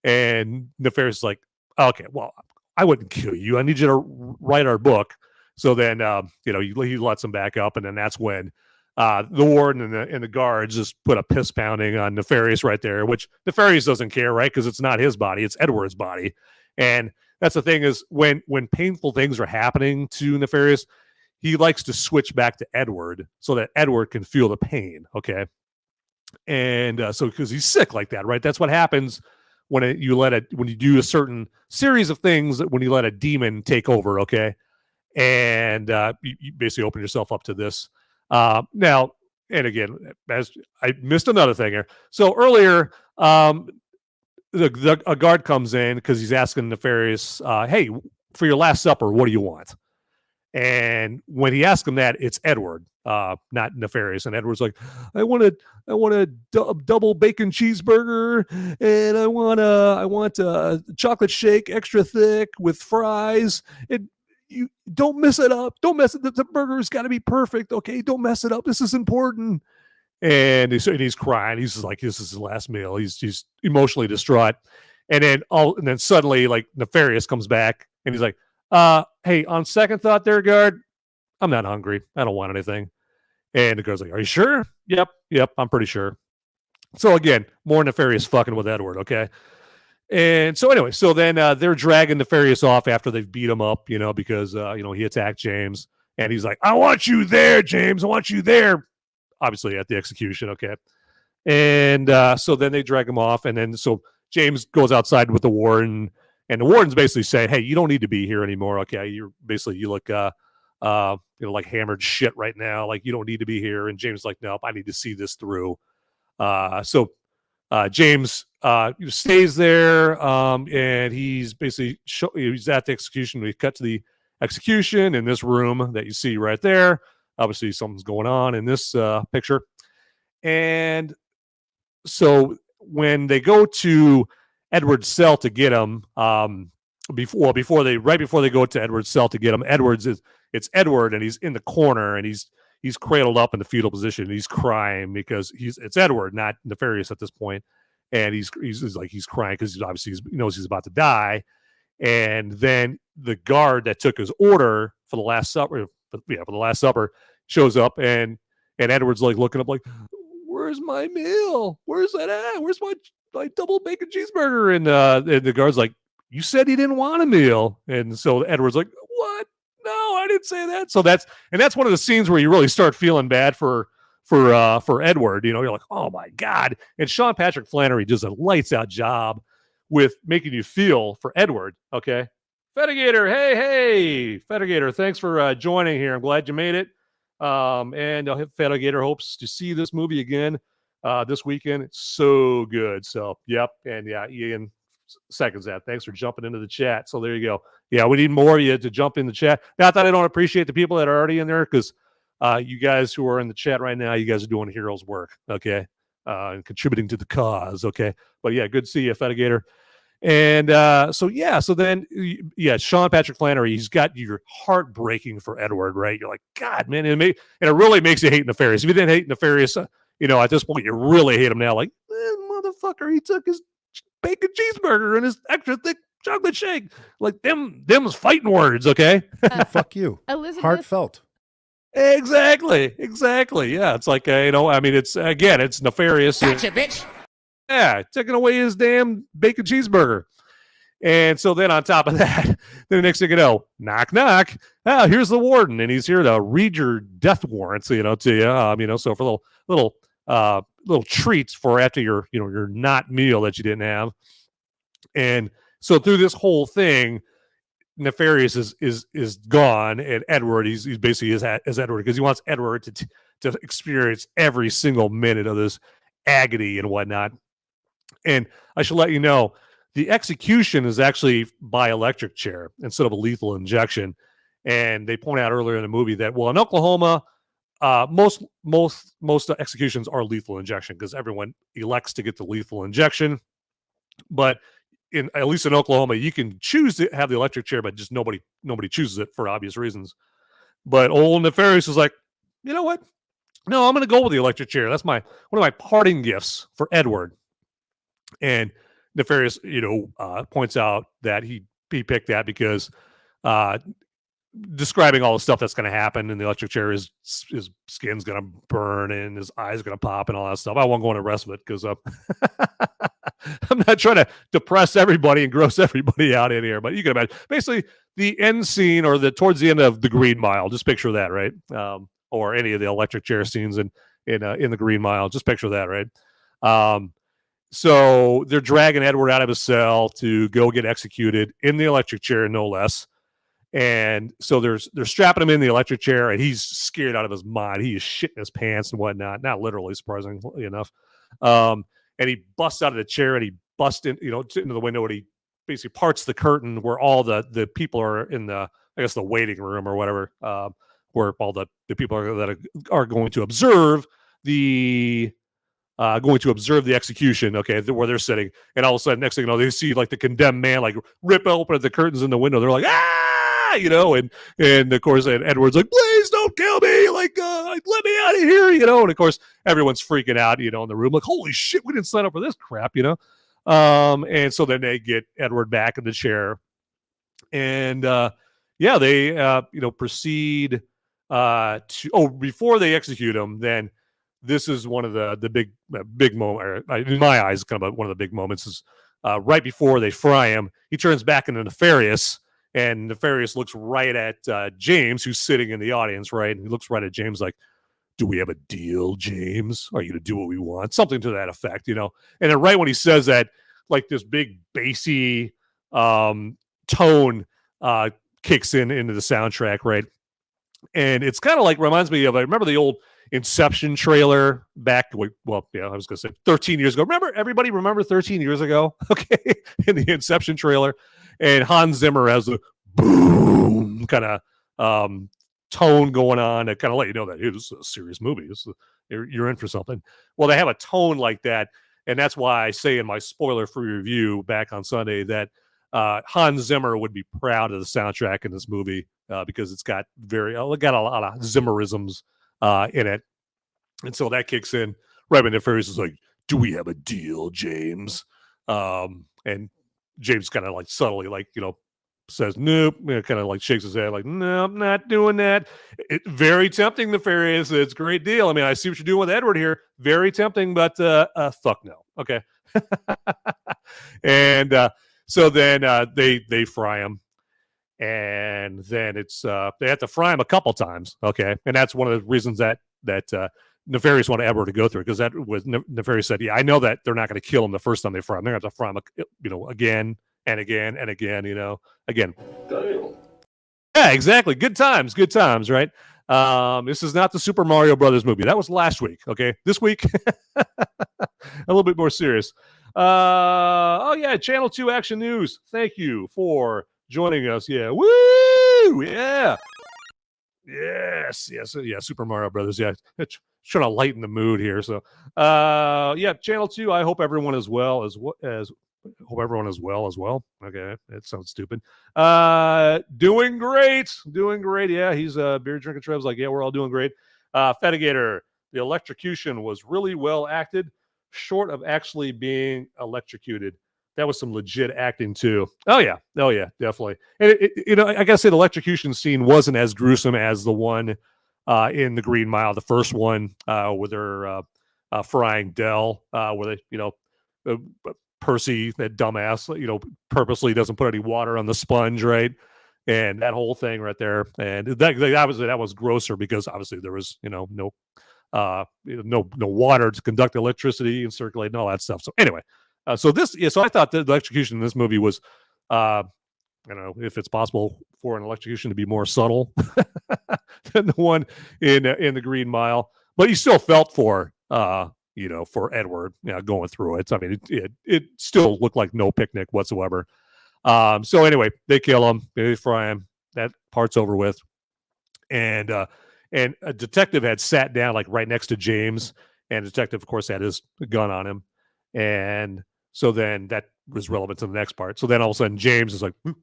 And Nefarious is like, okay, well, I wouldn't kill you. I need you to write our book. So then, he lets him back up. And then that's when the warden and the guards just put a piss pounding on Nefarious right there, which Nefarious doesn't care, right? Because it's not his body. It's Edward's body. And that's the thing is when painful things are happening to Nefarious, he likes to switch back to Edward so that Edward can feel the pain. Okay. And so because he's sick like that, right? That's what happens when you do a certain series of things, when you let a demon take over. Okay. And you basically open yourself up to this. Now, and again, as I missed another thing here. So earlier, a guard comes in because he's asking Nefarious, "Hey, for your last supper, what do you want?" And when he asks him that, it's Edward, not Nefarious. And Edward's like, I want a double bacon cheeseburger, and I want a chocolate shake, extra thick with fries. And you don't mess it up. Don't mess it. The burger's got to be perfect. Okay, don't mess it up. This is important. And he's crying. He's just like, this is his last meal. He's emotionally distraught. And then suddenly, like, Nefarious comes back, and he's like, hey, on second thought there, guard, I'm not hungry. I don't want anything. And the guard's like, are you sure? Yep, I'm pretty sure. So again, more Nefarious fucking with Edward, okay? And so anyway, so then they're dragging Nefarious off after they've beat him up, because, he attacked James. And he's like, I want you there, James. I want you there. Obviously at the execution, okay? And so then they drag him off. And then so James goes outside with the warden. And the warden's basically saying, hey, you don't need to be here anymore, okay? You look, like hammered shit right now. Like, you don't need to be here. And James is like, nope, I need to see this through. So James stays there, and he's basically he's at the execution. We cut to the execution in this room that you see right there. Obviously, something's going on in this picture. And so when they go to Edward's cell to get him, before they go to Edward's cell to get him, it's Edward, and he's in the corner, and he's cradled up in the fetal position, and he's crying because it's Edward, not Nefarious at this point, and he's crying because he knows he's about to die. And then the guard that took his order for the Last Supper shows up, and Edward's like looking up like, where's my meal? Where's that at? Where's my double bacon cheeseburger? And the guard's like, you said you didn't want a meal. And so Edward's like, what? No, I didn't say that. So that's one of the scenes where you really start feeling bad for Edward. You're like, oh my God. And Sean Patrick Flanery does a lights out job with making you feel for Edward. Okay. Fetigator, hey, Fetigator, thanks for joining here. I'm glad you made it. And Fetigator hopes to see this movie again this weekend. It's so good. So, yep. And yeah, Ian seconds that. Thanks for jumping into the chat. So there you go. Yeah, we need more of you to jump in the chat. Not that I don't appreciate the people that are already in there, because you guys who are in the chat right now, you guys are doing heroes work, okay? And contributing to the cause, okay? But yeah, good to see you, Fetigator. And so then Sean Patrick Flanery, he's got your heart breaking for Edward, right? You're like, God, man, and it really makes you hate Nefarious. If you didn't hate Nefarious, at this point, you really hate him now. Like, motherfucker, he took his bacon cheeseburger and his extra thick chocolate shake. Like, them's fighting words, okay? Fuck you. Elizabeth. Heartfelt. Exactly. Yeah, it's like, it's Nefarious. Gotcha, bitch. Yeah, taking away his damn bacon cheeseburger. And so then on top of that, then the next thing you know, knock, knock. Oh, here's the warden, and he's here to read your death warrants, to you. So for little treats for after your not meal that you didn't have. And so through this whole thing, Nefarious is gone, and Edward, he's basically as Edward, because he wants Edward to experience every single minute of this agony and whatnot. And I should let you know, the execution is actually by electric chair instead of a lethal injection. And they point out earlier in the movie that, well, in Oklahoma, most executions are lethal injection because everyone elects to get the lethal injection. But at least in Oklahoma, you can choose to have the electric chair, but just nobody chooses it for obvious reasons. But old Nefarious is like, you know what? No, I'm going to go with the electric chair. That's one of my parting gifts for Edward. And Nefarious, points out that he picked that because describing all the stuff that's going to happen in the electric chair, his skin's going to burn and his eyes going to pop and all that stuff. I won't go into the rest of it because I'm not trying to depress everybody and gross everybody out in here, but you can imagine basically the end scene or towards the end of the Green Mile. Just picture that, right? Or any of the electric chair scenes in the Green Mile. Just picture that, right? So they're dragging Edward out of his cell to go get executed in the electric chair, no less. And so they're strapping him in the electric chair, and he's scared out of his mind. He is shitting his pants and whatnot. Not literally, surprisingly enough. And he busts out of the chair, and he busts in, into the window, and he basically parts the curtain where all the people are in the, I guess, the waiting room or whatever, where all the people that are going to observe the execution, okay, where they're sitting. And all of a sudden, next thing you know, they see like the condemned man like rip open the curtains in the window. They're like, and of course, and Edward's like, please don't kill me, like let me out of here, and of course everyone's freaking out, in the room, like, holy shit, we didn't sign up for this crap, and so then they get Edward back in the chair, and they proceed to before they execute him, then this is one of the big moment, in my eyes, kind of one of the big moments is right before they fry him, he turns back into Nefarious. And Nefarious looks right at James, who's sitting in the audience, right? And he looks right at James like, do we have a deal, James? Are you going to do what we want? Something to that effect, And then right when he says that, like this big bassy tone kicks into the soundtrack, right? And it's kind of like, reminds me of, I remember the old Inception trailer back, I was going to say 13 years ago. Everybody remember 13 years ago? Okay, in the Inception trailer. And Hans Zimmer has a boom kind of tone going on to kind of let you know that, hey, this is a serious movie. You're in for something. Well, they have a tone like that. And that's why I say in my spoiler-free review back on Sunday that Hans Zimmer would be proud of the soundtrack in this movie because it's got a lot of Zimmerisms in it. And so that kicks in right when Nefarious is like, do we have a deal, James? And James kind of like subtly, like, says, nope, kind of like shakes his head like, no, I'm not doing that. Very tempting, Nefarious. It's a great deal. I mean, I see what you're doing with Edward here. Very tempting, but fuck no. Okay. And so then they fry him. And then it's they have to fry him a couple times. Okay. And that's one of the reasons that Nefarious wanted Ebert to go through, because that was Nefarious said, yeah, I know that they're not going to kill him the first time they fry him. They're going to have to fry him, again and again and again, again. Yeah, exactly. Good times, right? This is not the Super Mario Brothers movie. That was last week. Okay. This week, a little bit more serious. Channel 2 Action News. Thank you for joining us. Yeah. Woo! Yeah. Yes. Super Mario Brothers. Yeah. Trying to lighten the mood here. So, Channel 2. I hope everyone is well as well. Okay, that sounds stupid. Doing great. Yeah, he's beer drinking. Trev's like, yeah, we're all doing great. Fetigator, the electrocution was really well acted, short of actually being electrocuted. That was some legit acting too. Oh yeah, definitely. And I gotta say, the electrocution scene wasn't as gruesome as the one in the Green Mile, the first one where they're frying Dell, where they, Percy, that dumbass, purposely doesn't put any water on the sponge, right? And that whole thing right there, and that was grosser because obviously there was no water to conduct electricity and circulate and all that stuff. So anyway, so I thought the electrocution in this movie was, I don't know if it's possible for an electrocution to be more subtle than the one in the Green Mile, but you still felt for Edward, going through it. I mean, it still looked like no picnic whatsoever. So anyway, they kill him, they fry him. That part's over with. And a detective had sat down like right next to James, and the detective, of course, had his gun on him. And so then that was relevant to the next part. So then all of a sudden James is like, boop,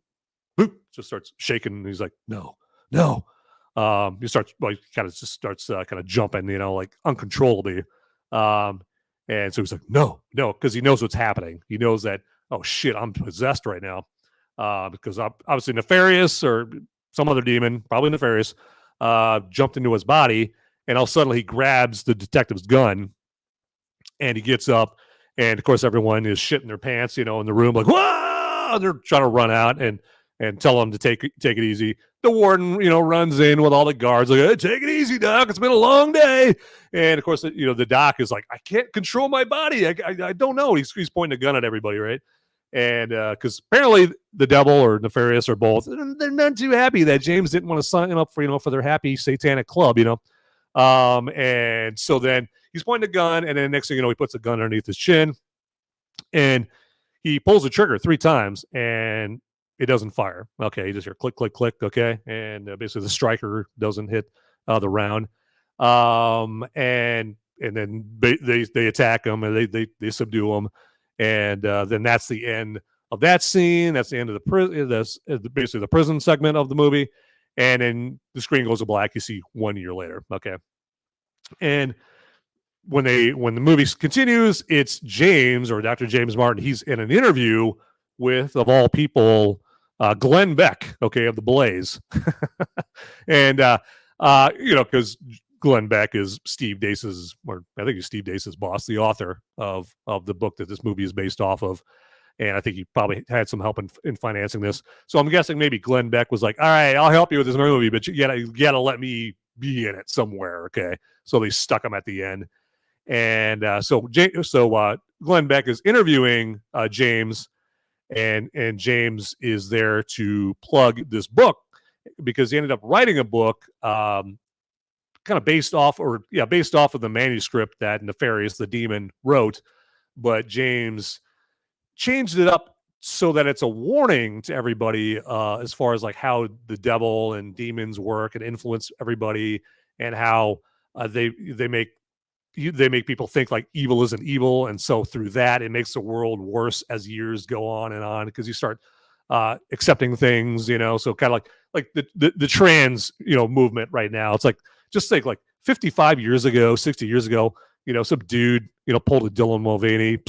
boop, just starts shaking. And he's like, no. He starts like kind of jumping, like uncontrollably. And so he's like, no, because he knows what's happening. He knows that, oh shit, I'm possessed right now. Because obviously Nefarious or some other demon, probably Nefarious, jumped into his body, and all of a sudden he grabs the detective's gun, and he gets up, and of course everyone is shitting their pants, in the room, like, whoa! They're trying to run out and tell him to take it easy. The warden, runs in with all the guards, like, hey, take it easy, Doc. It's been a long day. And of course, the Doc is like, I can't control my body. I don't know. He's pointing a gun at everybody, right? And because apparently the devil or Nefarious or both, they're not too happy that James didn't want to sign him up for, for their happy satanic club, and so then he's pointing a gun, and then next thing you know, he puts a gun underneath his chin, and he pulls the trigger 3 times, and it doesn't fire. Okay, you just hear click, click, click. Okay, and basically the striker doesn't hit the round, and then they attack him, and they subdue him, and then that's the end of that scene. That's the end of the prison. That's basically the prison segment of the movie, and then the screen goes to black. You see 1 year later. Okay, and when the movie continues, it's James, or Dr. James Martin. He's in an interview with, of all people, Glenn Beck, okay, of the Blaze. And because Glenn Beck is Steve Deace's, or I think he's Steve Deace's boss, the author of the book that this movie is based off of. And I think he probably had some help in financing this. So I'm guessing maybe Glenn Beck was like, all right, I'll help you with this movie, but you gotta let me be in it somewhere, okay? So they stuck him at the end. And so Glenn Beck is interviewing James, and James is there to plug this book because he ended up writing a book kind of based off of the manuscript that Nefarious the demon wrote, but James changed it up so that it's a warning to everybody as far as like how the devil and demons work and influence everybody, and how they make people think like evil isn't evil, and so through that it makes the world worse as years go on, because you start accepting things, so kind of like the trans movement right now. It's like, just think like 55 years ago, 60 years ago, some dude pulled a Dylan Mulvaney.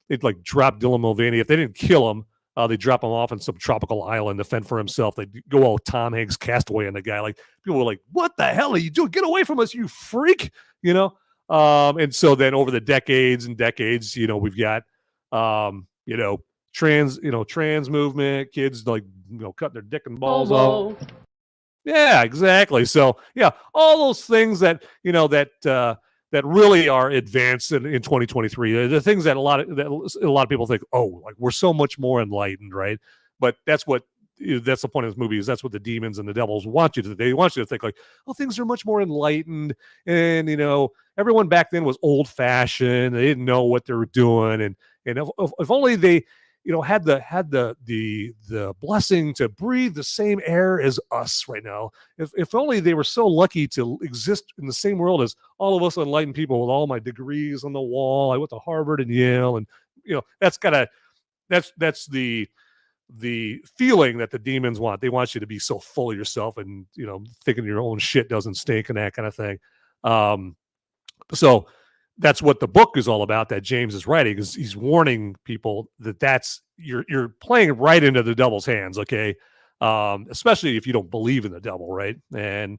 They'd like drop Dylan Mulvaney. If they didn't kill him, they drop him off on some tropical island to fend for himself. They go all Tom Hanks Castaway on the guy. Like, people were like, "What the hell are you doing? Get away from us, you freak!" And so then over the decades and decades, we've got, trans movement, kids like, cutting their dick and balls off. Yeah, exactly. So yeah, all those things that, that really are advanced in 2023, the things that a lot of people think, oh, like we're so much more enlightened, right? But that's the point of this movie, is that's what the demons and the devils want you to. They want you to think like, oh, things are much more enlightened, and everyone back then was old fashioned. They didn't know what they were doing, and if only they had the blessing to breathe the same air as us right now. If only they were so lucky to exist in the same world as all of us enlightened people with all my degrees on the wall. I went to Harvard and Yale, and that's the feeling that the demons want. They want you to be so full of yourself and thinking your own shit doesn't stink and that kind of thing. So that's what the book is all about, that James is writing, is he's warning people that you're playing right into the devil's hands, okay? Especially if you don't believe in the devil, right? And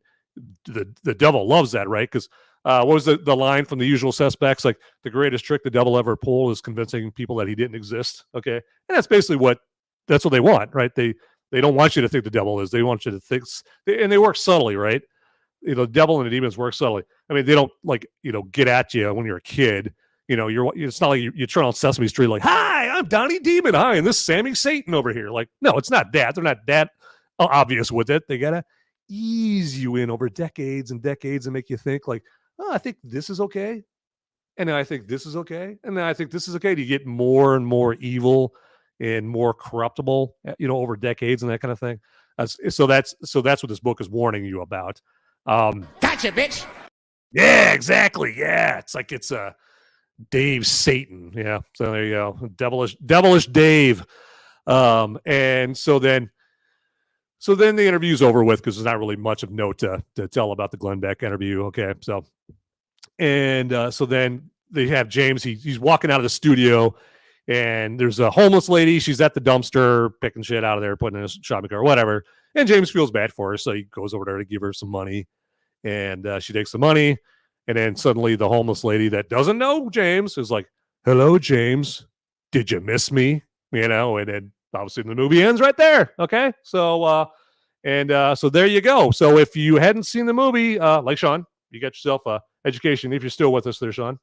the devil loves that, right? Because what was the line from The Usual Suspects? Like, the greatest trick the devil ever pulled is convincing people that he didn't exist, okay? And that's basically that's what they want, right? They don't want you to think the devil is. They want you to think, and they work subtly, right? The devil and the demons work subtly. I mean, they don't get at you when you're a kid. It's not like you turn on Sesame Street like, "Hi, I'm Donnie Demon. Hi, and this is Sammy Satan over here." Like, no, it's not that. They're not that obvious with it. They gotta ease you in over decades and decades and make you think like, "Oh, I think this is okay," and then I think this is okay, and then I think this is okay. You get more and more evil and more corruptible, over decades and that kind of thing. So that's what this book is warning you about. Gotcha, bitch. Yeah, exactly. Yeah, it's like it's Dave Satan. Yeah, so there you go, devilish Dave. And so then the interview's over with, because there's not really much of note to tell about the Glenn Beck interview. Okay, so so then they have James. He's walking out of the studio, and there's a homeless lady. She's at the dumpster picking shit out of there, putting in a shopping cart or whatever. And James feels bad for her, so he goes over there to give her some money. And she takes the money, and then suddenly the homeless lady that doesn't know James is like, "Hello, James. Did you miss me?" And then obviously the movie ends right there. Okay, so so there you go. So if you hadn't seen the movie, like Sean, you got yourself a education. If you're still with us there, Sean.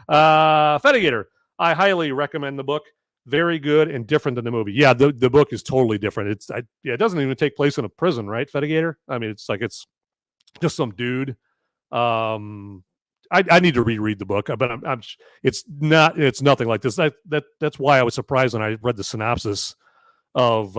Fedigator, I highly recommend the book. very good and different than the movie. Yeah, the book is totally different. It doesn't even take place in a prison, right, Fedigator? I mean, it's just some dude. I need to reread the book, but it's nothing like this. That's why I was surprised when I read the synopsis of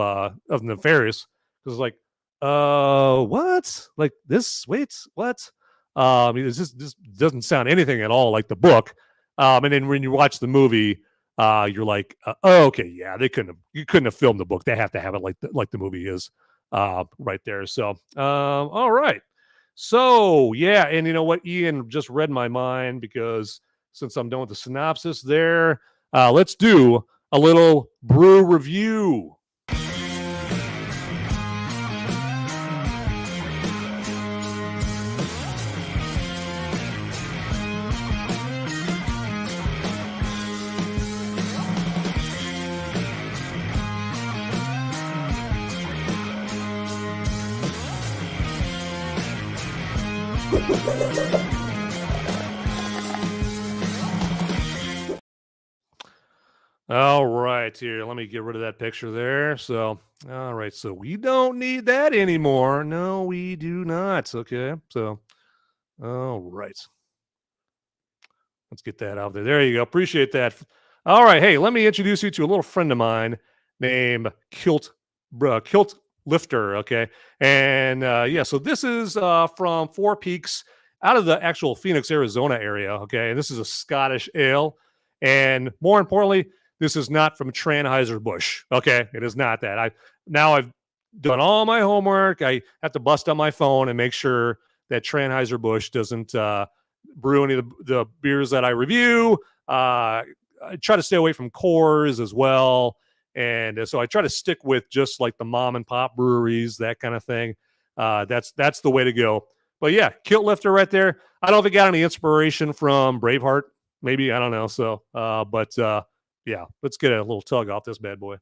Nefarious, because like, what? Like this? Wait, what? This doesn't sound anything at all like the book. And then when you watch the movie, you're like, oh, okay, yeah, you couldn't have filmed the book. They have to have it like the movie is, right there. So, all right. So, yeah, and you know what? Ian just read my mind, because since I'm done with the synopsis there, let's do a little brew review. All right, here, let me get rid of that picture there. So, all right, so we don't need that anymore. No, we do not. Okay, so, all right. Let's get that out there. There you go. Appreciate that. All right, hey, let me introduce you to a little friend of mine named Kilt Lifter, okay? And, yeah, so this is from Four Peaks, out of the actual Phoenix, Arizona area, okay? And this is a Scottish ale. And more importantly, this is not from Anheuser-Busch, okay? It is not that. I've done all my homework. I have to bust on my phone and make sure that Anheuser-Busch doesn't brew any of the beers that I review. I try to stay away from Coors as well. And so I try to stick with just like the mom and pop breweries, that kind of thing. That's the way to go. But yeah, Kilt Lifter right there. I don't know if it got any inspiration from Braveheart. Maybe, I don't know. So, but yeah, let's get a little tug off this bad boy.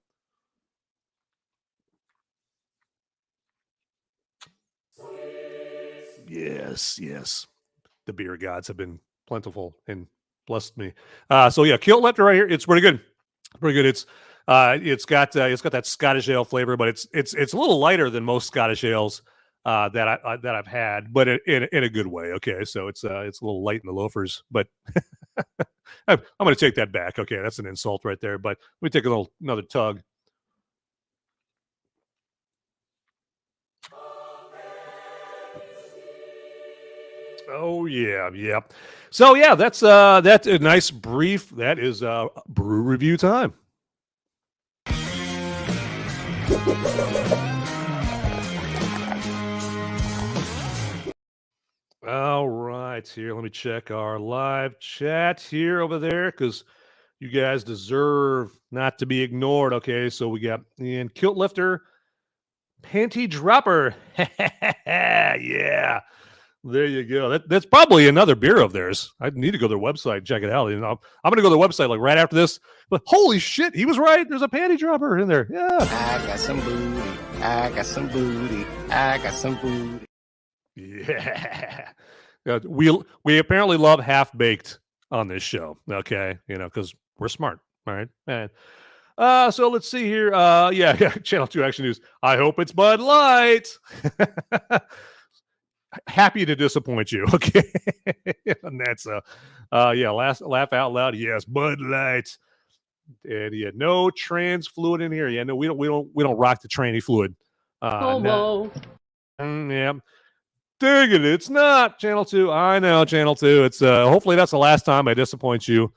Yes. The beer gods have been plentiful and blessed me. So yeah, Kilt Lifter right here. It's pretty good. It's got that Scottish ale flavor, but it's a little lighter than most Scottish ales that I've had, but in a good way. Okay, so it's a little light in the loafers, but I'm going to take that back. Okay, that's an insult right there. But let me take another tug. Oh yeah. So yeah, that's a nice brief. That is brew review time. All right, here, let me check our live chat here over there, because you guys deserve not to be ignored. Okay, so we got Ian Kilt Lifter, Panty Dropper. Yeah, there you go. That's probably another beer of theirs. I need to go to their website and check it out. You know, I'm going to go to their website like right after this. But holy shit, he was right. There's a Panty Dropper in there. Yeah. I got some booty. I got some booty. I got some booty. Yeah. We apparently love half-baked on this show, okay? You know, because we're smart, all right? And so let's see here. Yeah, Channel 2 Action News. I hope it's Bud Light. Happy to disappoint you, okay? And that's yeah, laugh out loud. Yes, Bud Light. And yeah, no trans fluid in here. Yeah, no, we don't rock the tranny fluid. Homo. Yeah. Dang it, it's not Channel 2. I know, Channel 2. It's hopefully that's the last time I disappoint you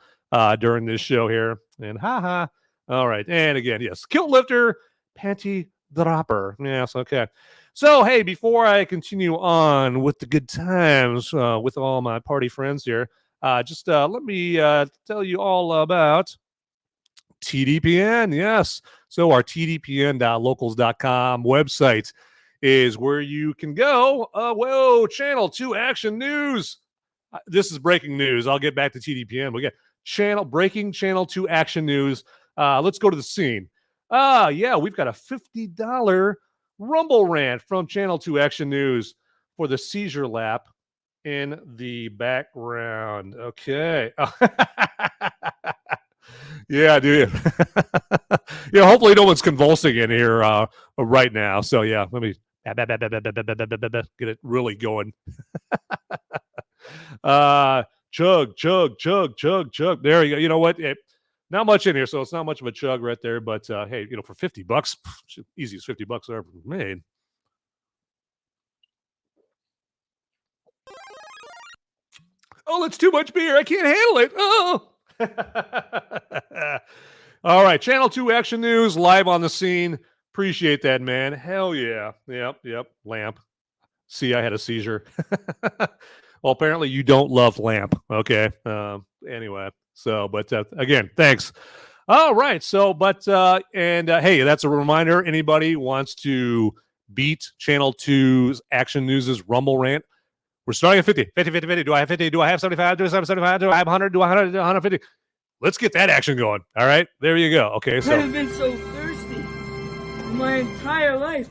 during this show here. And haha. All right. And again, yes, Kilt Lifter, Panty Dropper. Yes, okay. So, hey, before I continue on with the good times with all my party friends here, just let me tell you all about TDPN. Yes. So our tdpn.locals.com website is where you can go. Whoa, Channel 2 Action News. This is breaking news. I'll get back to TDPN. We got breaking Channel 2 Action News. Let's go to the scene. Yeah, we've got a $50 Rumble rant from Channel 2 Action News for the seizure lap in the background. Okay. Yeah, dude. Yeah, hopefully no one's convulsing in here right now. So yeah, let me get it really going. Chug, chug, chug, chug, chug. There you go. You know what? Not much in here, so it's not much of a chug right there. But hey, for $50, easy as $50 ever made. Oh, that's too much beer. I can't handle it. Oh. All right, Channel 2 Action News live on the scene. Appreciate that, man. Hell yeah. Yep. Lamp. See, I had a seizure. Well, apparently you don't love Lamp. Okay. Anyway, so, but again, thanks. All right. So, but, hey, that's a reminder. Anybody wants to beat Channel 2's Action News' Rumble Rant? We're starting at 50. 50. Do I have 50? Do I have 75? Do I have 75? Do I have 100? Do I have 100? 150? Let's get that action going. All right. There you go. Okay. So I've been so thirsty my entire life.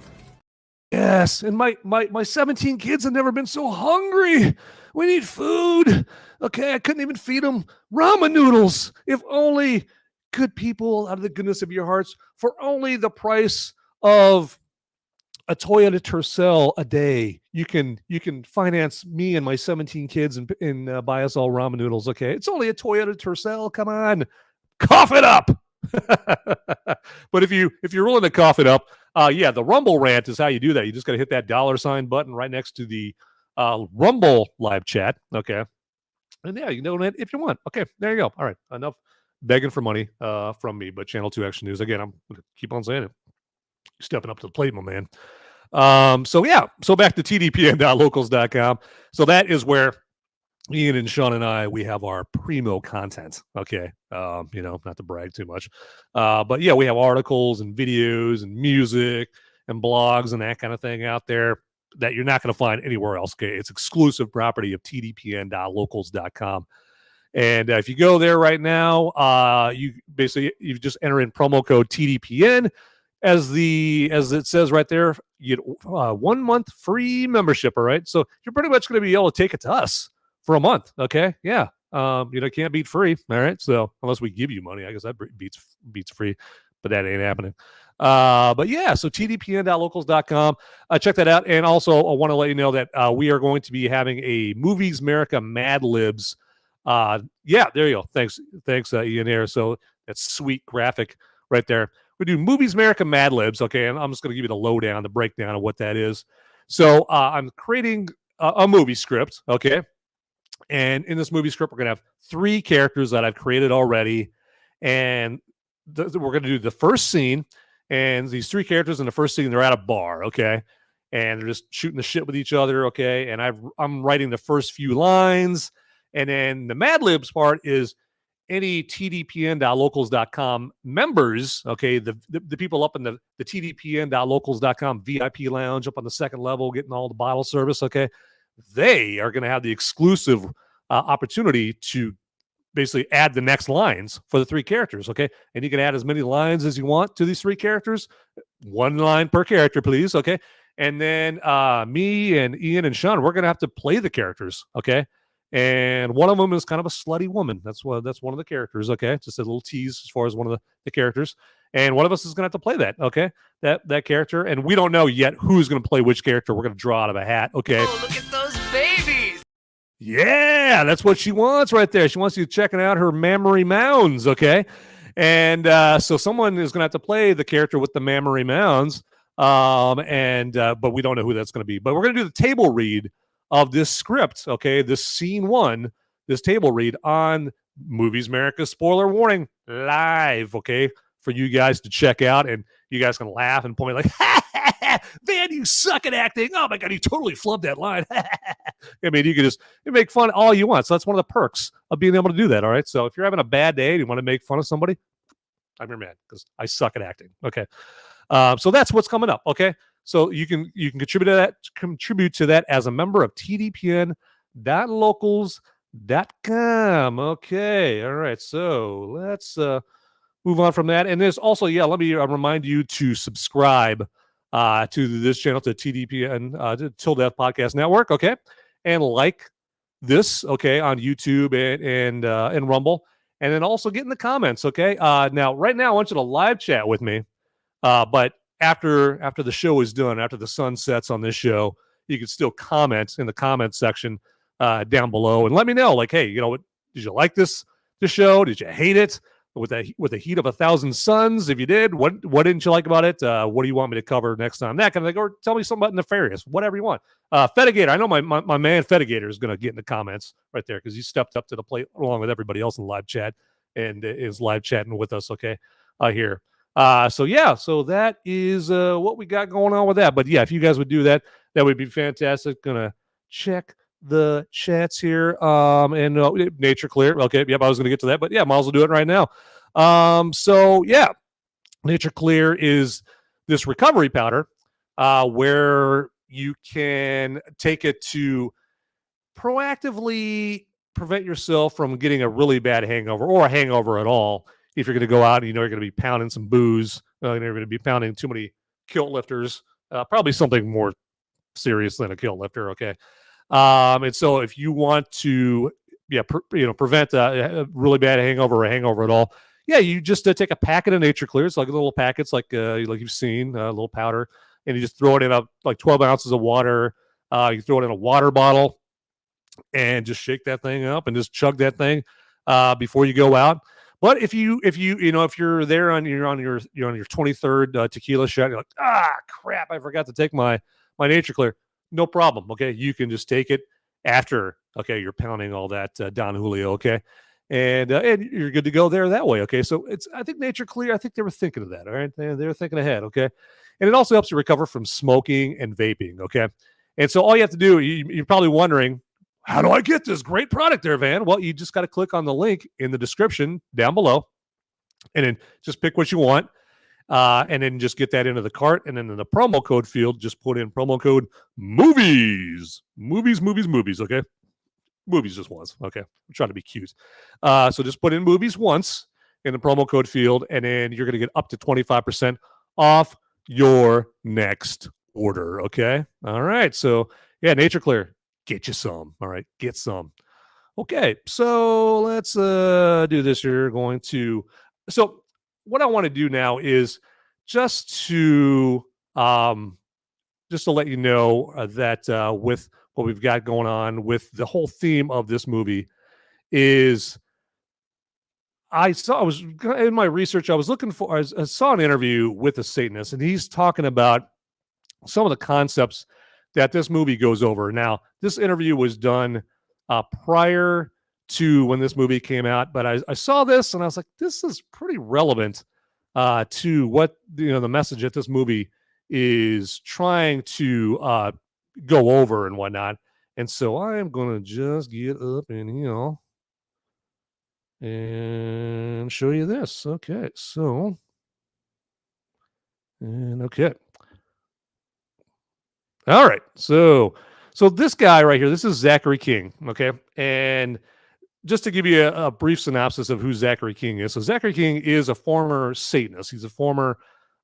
Yes, and my 17 kids have never been so hungry. We need food. Okay, I couldn't even feed them ramen noodles. If only good people, out of the goodness of your hearts, for only the price of a Tercel a day, you can finance me and my 17 kids and buy us all ramen noodles. Okay, it's only a Toyota Tercel. Come on, cough it up. But if you're willing to cough it up, yeah, the Rumble Rant is how you do that. You just got to hit that $sign button right next to the Rumble live chat. Okay, and yeah, you donate if you want. Okay, there you go. All right, enough begging for money from me. But Channel 2 Action News, again, I'm gonna keep on saying it. Stepping up to the plate, my man. So yeah, so back to tdpn.locals.com. So that is where Ian and Sean and I, we have our primo content. Okay. Not to brag too much. But yeah, we have articles and videos and music and blogs and that kind of thing out there that you're not going to find anywhere else. Okay. It's exclusive property of tdpn.locals.com. And if you go there right now, you just enter in promo code TDPN. As it says right there, you get 1 month free membership. All right. So you're pretty much going to be able to take it to us for a month. Okay. Yeah. Can't beat free. All right. So unless we give you money, I guess that beats free, but that ain't happening. But yeah, so tdpn.locals.com. Check that out. And also I want to let you know that we are going to be having a Movies Merica Mad Libs. Yeah, there you go. Thanks, Ian here. So that's sweet graphic right there. We do Movies Merica Mad Libs. Okay. And I'm just going to give you the lowdown, the breakdown of what that is. So I'm creating a movie script. Okay. And in this movie script, we're going to have 3 characters that I've created already. And we're going to do the first scene. And these 3 characters in the first scene, they're at a bar. Okay. And they're just shooting the shit with each other. Okay. And I'm writing the first few lines. And then the Mad Libs part is any tdpn.locals.com members. Okay. The people up in the tdpn.locals.com VIP lounge up on the second level, getting all the bottle service. Okay. They are going to have the exclusive opportunity to basically add the next lines for the 3 characters. Okay. And you can add as many lines as you want to these 3 characters. 1 line per character, please. Okay. And then me and Ian and Sean, we're going to have to play the characters. Okay. And one of them is kind of a slutty woman. That's one of the characters. Okay. Just a little tease as far as one of the characters. And one of us is going to have to play that. Okay. That character. And we don't know yet who's going to play which character. We're going to draw out of a hat. Okay. Oh, look at those babies. Yeah, that's what she wants right there. She wants you checking out her mammary mounds. Okay. And so someone is going to have to play the character with the mammary mounds. But we don't know who that's going to be. But we're going to do the table read of this script. Okay. This scene 1, this table read on Movies Merica Spoiler Warning live. Okay. For you guys to check out, and you guys can laugh and point like, Van, you suck at acting. Oh my God, you totally flubbed that line. I mean, you make fun all you want. So that's one of the perks of being able to do that. All right. So if you're having a bad day and you want to make fun of somebody, I'm your man because I suck at acting. Okay. So that's what's coming up. Okay. So you can contribute to that as a member of tdpn.locals.com. Okay. All right. So let's move on from that. And there's also, let me remind you to subscribe to this channel, to TDPN, to Till Death Podcast Network, okay? And like this, okay, on YouTube and Rumble. and then also get in the comments. Okay. Now, right now, I want you to live chat with me. But after the show is done, after the sun sets on this show, you can still comment in the comment section down below and let me know. Like, hey, you know what? Did you like this show? Did you hate it? With the heat of 1,000 suns, if you did, what didn't you like about it? What do you want me to cover next time? That kind of thing, or tell me something about Nefarious, whatever you want. Fedigator, I know my man Fedigator is going to get in the comments right there because he stepped up to the plate along with everybody else in the live chat and is live chatting with us. Okay, here. So that is what we got going on with that. But yeah, if you guys would do that, that would be fantastic. Gonna check the chats here. And nature clear. Okay, yep, I was gonna get to that, but yeah, might as well do it right now. So yeah, nature clear is this recovery powder where you can take it to proactively prevent yourself from getting a really bad hangover or a hangover at all. If you're going to go out and you know you're going to be pounding some booze, you're going to be pounding too many kilt lifters, probably something more serious than a kilt lifter. Okay. And so if you want to, prevent a really bad hangover or a hangover at all, yeah, you just take a packet of Nature Clear. It's like little packets, like you've seen, a little powder, and you just throw it in like 12 ounces of water. You throw it in a water bottle and just shake that thing up and just chug that thing before you go out. But if you're there on your 23rd tequila shot, you're like, crap, I forgot to take my Nature Clear. No problem. Okay, you can just take it after. Okay, you're pounding all that Don Julio. Okay, and you're good to go there that way. Okay, so I think Nature Clear. I think they were thinking of that. All right, they were thinking ahead. Okay, and it also helps you recover from smoking and vaping. Okay, and so all you have to do, you're probably wondering, how do I get this great product there, Van? Well, you just got to click on the link in the description down below and then just pick what you want and then just get that into the cart. And then in the promo code field, just put in promo code movies. Movies, okay? Movies just once, okay? I'm trying to be cute. So just put in movies once in the promo code field, and then you're going to get up to 25% off your next order, okay? All right, so yeah, Nature Clear. Get you some. All right, get some. Okay, so let's do this here. So what I want to do now is just to let you know that with what we've got going on with the whole theme of this movie is I was in my research, I saw an interview with a Satanist, and he's talking about some of the concepts that this movie goes over. Now, this interview was done prior to when this movie came out, but I saw this and I was like, this is pretty relevant to what the message that this movie is trying to go over and whatnot. And so I am going to just get up and and show you this. Okay, so okay. All right, so this guy right here, this is Zachary King, okay? And just to give you a brief synopsis of who Zachary King is. So Zachary King is a former Satanist. He's a former,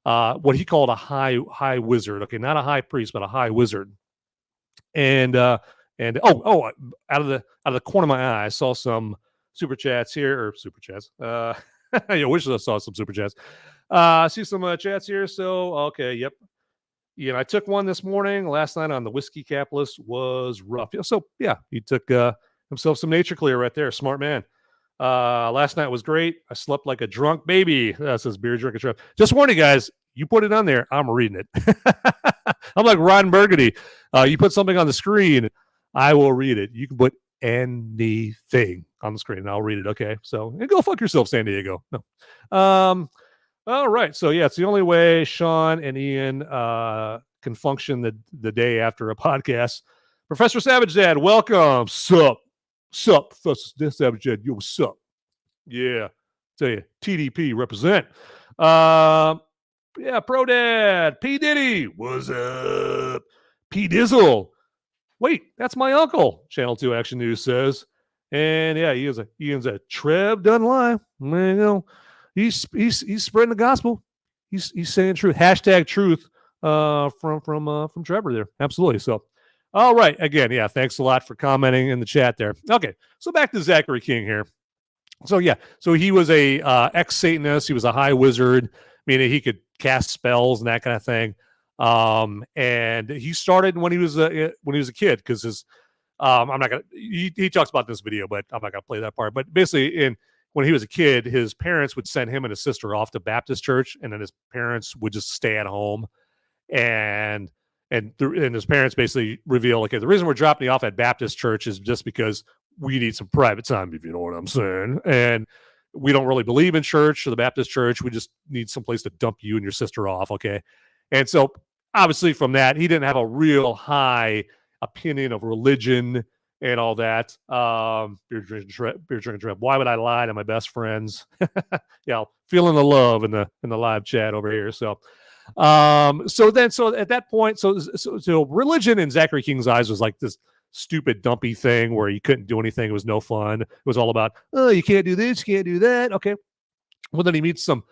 what he called a high wizard, okay? Not a high priest, but a high wizard. And out of the corner of my eye, I saw some super chats here, or super chats. I wish I saw some super chats. See some chats here, so, okay, yep. Yeah, I took one this morning. Last night on the whiskey capitalist was rough. So yeah, he took himself some Nature Clear right there. Smart man. Last night was great. I slept like a drunk baby. Says beer drinking trip. Just warning you guys, you put it on there, I'm reading it. I'm like Ron Burgundy. You put something on the screen, I will read it. You can put anything on the screen and I'll read it. Okay. So go fuck yourself, San Diego. No. All right, so yeah, it's the only way Sean and Ian can function the day after a podcast. Professor Savage Dad, welcome. Sup, Professor Savage Dad. Yo, what's up? Yeah, tell you, TDP represent. Yeah, Pro Dad, P Diddy, what's up? P Dizzle. Wait, that's my uncle. Channel 2 Action News says, and yeah, Ian's a Trev doesn't lie. He's spreading the gospel. He's saying truth. Hashtag truth from Trevor there. Absolutely. So, all right. Again, yeah. Thanks a lot for commenting in the chat there. Okay. So back to Zachary King here. So yeah, so he was a ex-Satanist. He was a high wizard, meaning he could cast spells and that kind of thing. And he started when he was a kid, because his I'm not gonna. He talks about this video, but I'm not gonna play that part. But basically, when he was a kid, his parents would send him and his sister off to Baptist church, and then his parents would just stay at home. And his parents basically reveal, okay, the reason we're dropping you off at Baptist church is just because we need some private time, if you know what I'm saying. And we don't really believe in church or the Baptist church. We just need some place to dump you and your sister off, okay? And so, obviously, from that, he didn't have a real high opinion of religion and all that. Beer drinking trip. Why would I lie to my best friends? Yeah, feeling the love in the live chat over here. So at that point, so religion in Zachary King's eyes was like this stupid dumpy thing where you couldn't do anything. It was no fun. It was all about, oh, you can't do this, you can't do that. Okay. Well, then he meets some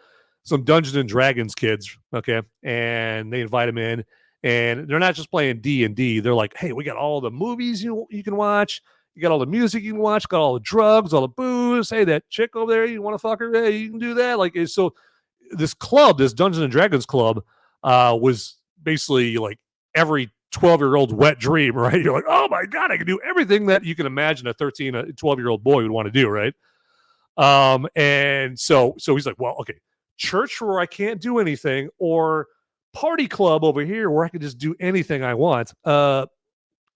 Dungeons and Dragons kids. Okay. And they invite him in, and they're not just playing D&D. They're like, hey, we got all the movies you can watch. You got all the music you can watch, got all the drugs, all the booze. Hey, that chick over there, you want to fuck her? Hey, you can do that. Like, so this club, this Dungeons and Dragons club, was basically like every 12-year-old's wet dream, right? You're like, oh my God, I can do everything that you can imagine a 12-year-old boy would want to do, right? And so he's like, well, okay, church where I can't do anything, or party club over here where I can just do anything I want.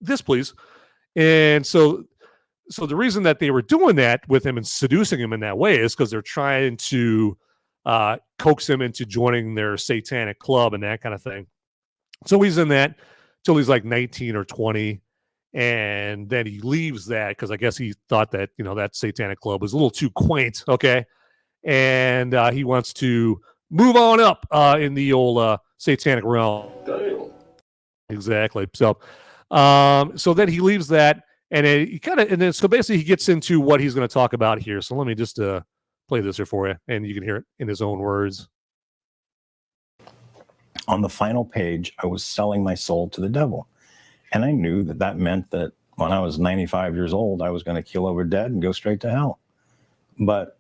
This, please. And so the reason that they were doing that with him and seducing him in that way is because they're trying to coax him into joining their satanic club and that kind of thing. So he's in that till he's like 19 or 20. And then he leaves that because I guess he thought that, that satanic club was a little too quaint. Okay. And he wants to move on up in the old satanic realm. Damn. Exactly. So then he leaves that, and then so basically he gets into what he's going to talk about here. So let me just play this here for you, and you can hear it in his own words. On the final page, I was selling my soul to the devil. And I knew that meant that when I was 95 years old, I was going to keel over dead and go straight to hell. But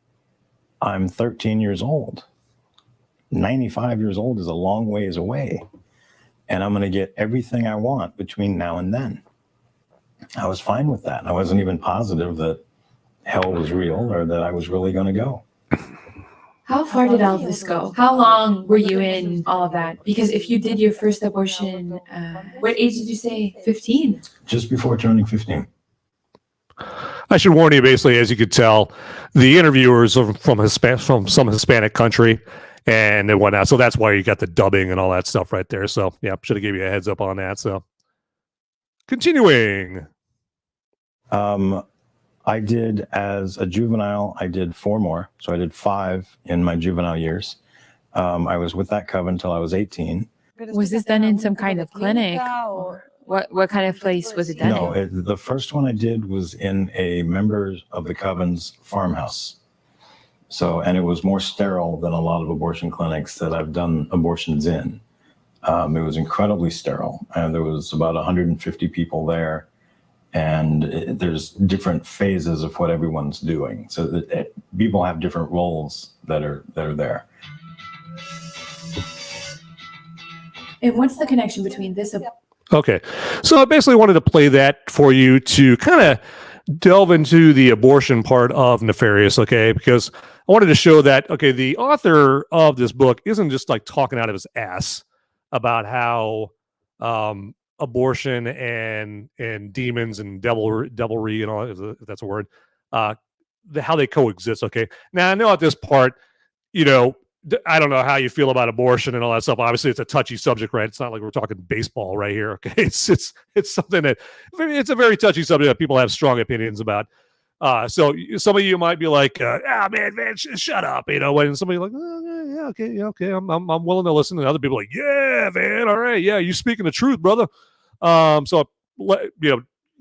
I'm 13 years old. 95 years old is a long ways away. And I'm going to get everything I want between now and then. I was fine with that. I wasn't even positive that hell was real or that I was really going to go. How far did all of this go? How long were you in all of that? Because if you did your first abortion, what age did you say? 15? Just before turning 15. I should warn you, basically, as you could tell, the interviewers are from some Hispanic country and whatnot. So that's why you got the dubbing and all that stuff right there. So yeah, should have gave you a heads up on that. So continuing. I did, as a juvenile, I did 4 more. So I did 5 in my juvenile years. I was with that coven until I was 18. Was this done in some kind of clinic? Or what kind of place was it done in? No, the first one I did was in a member of the coven's farmhouse. So, and it was more sterile than a lot of abortion clinics that I've done abortions in. It was incredibly sterile. And there was about 150 people there. And there's different phases of what everyone's doing. So that people have different roles that are there. And what's the connection between this? Okay. So I basically wanted to play that for you to kind of delve into the abortion part of Nefarious, okay? Because I wanted to show that, okay, the author of this book isn't just like talking out of his ass about how abortion and demons and devilry and all, if that's a word, how they coexist, okay? Now, I know at this part, I don't know how you feel about abortion and all that stuff. Obviously, it's a touchy subject, right? It's not like we're talking baseball right here, okay? It's something that, it's a very touchy subject that people have strong opinions about. So some of you might be like, man, shut up, when somebody like, oh, yeah, okay, I'm willing to listen. And other people are like, yeah, man, all right, yeah, you speaking the truth, brother. So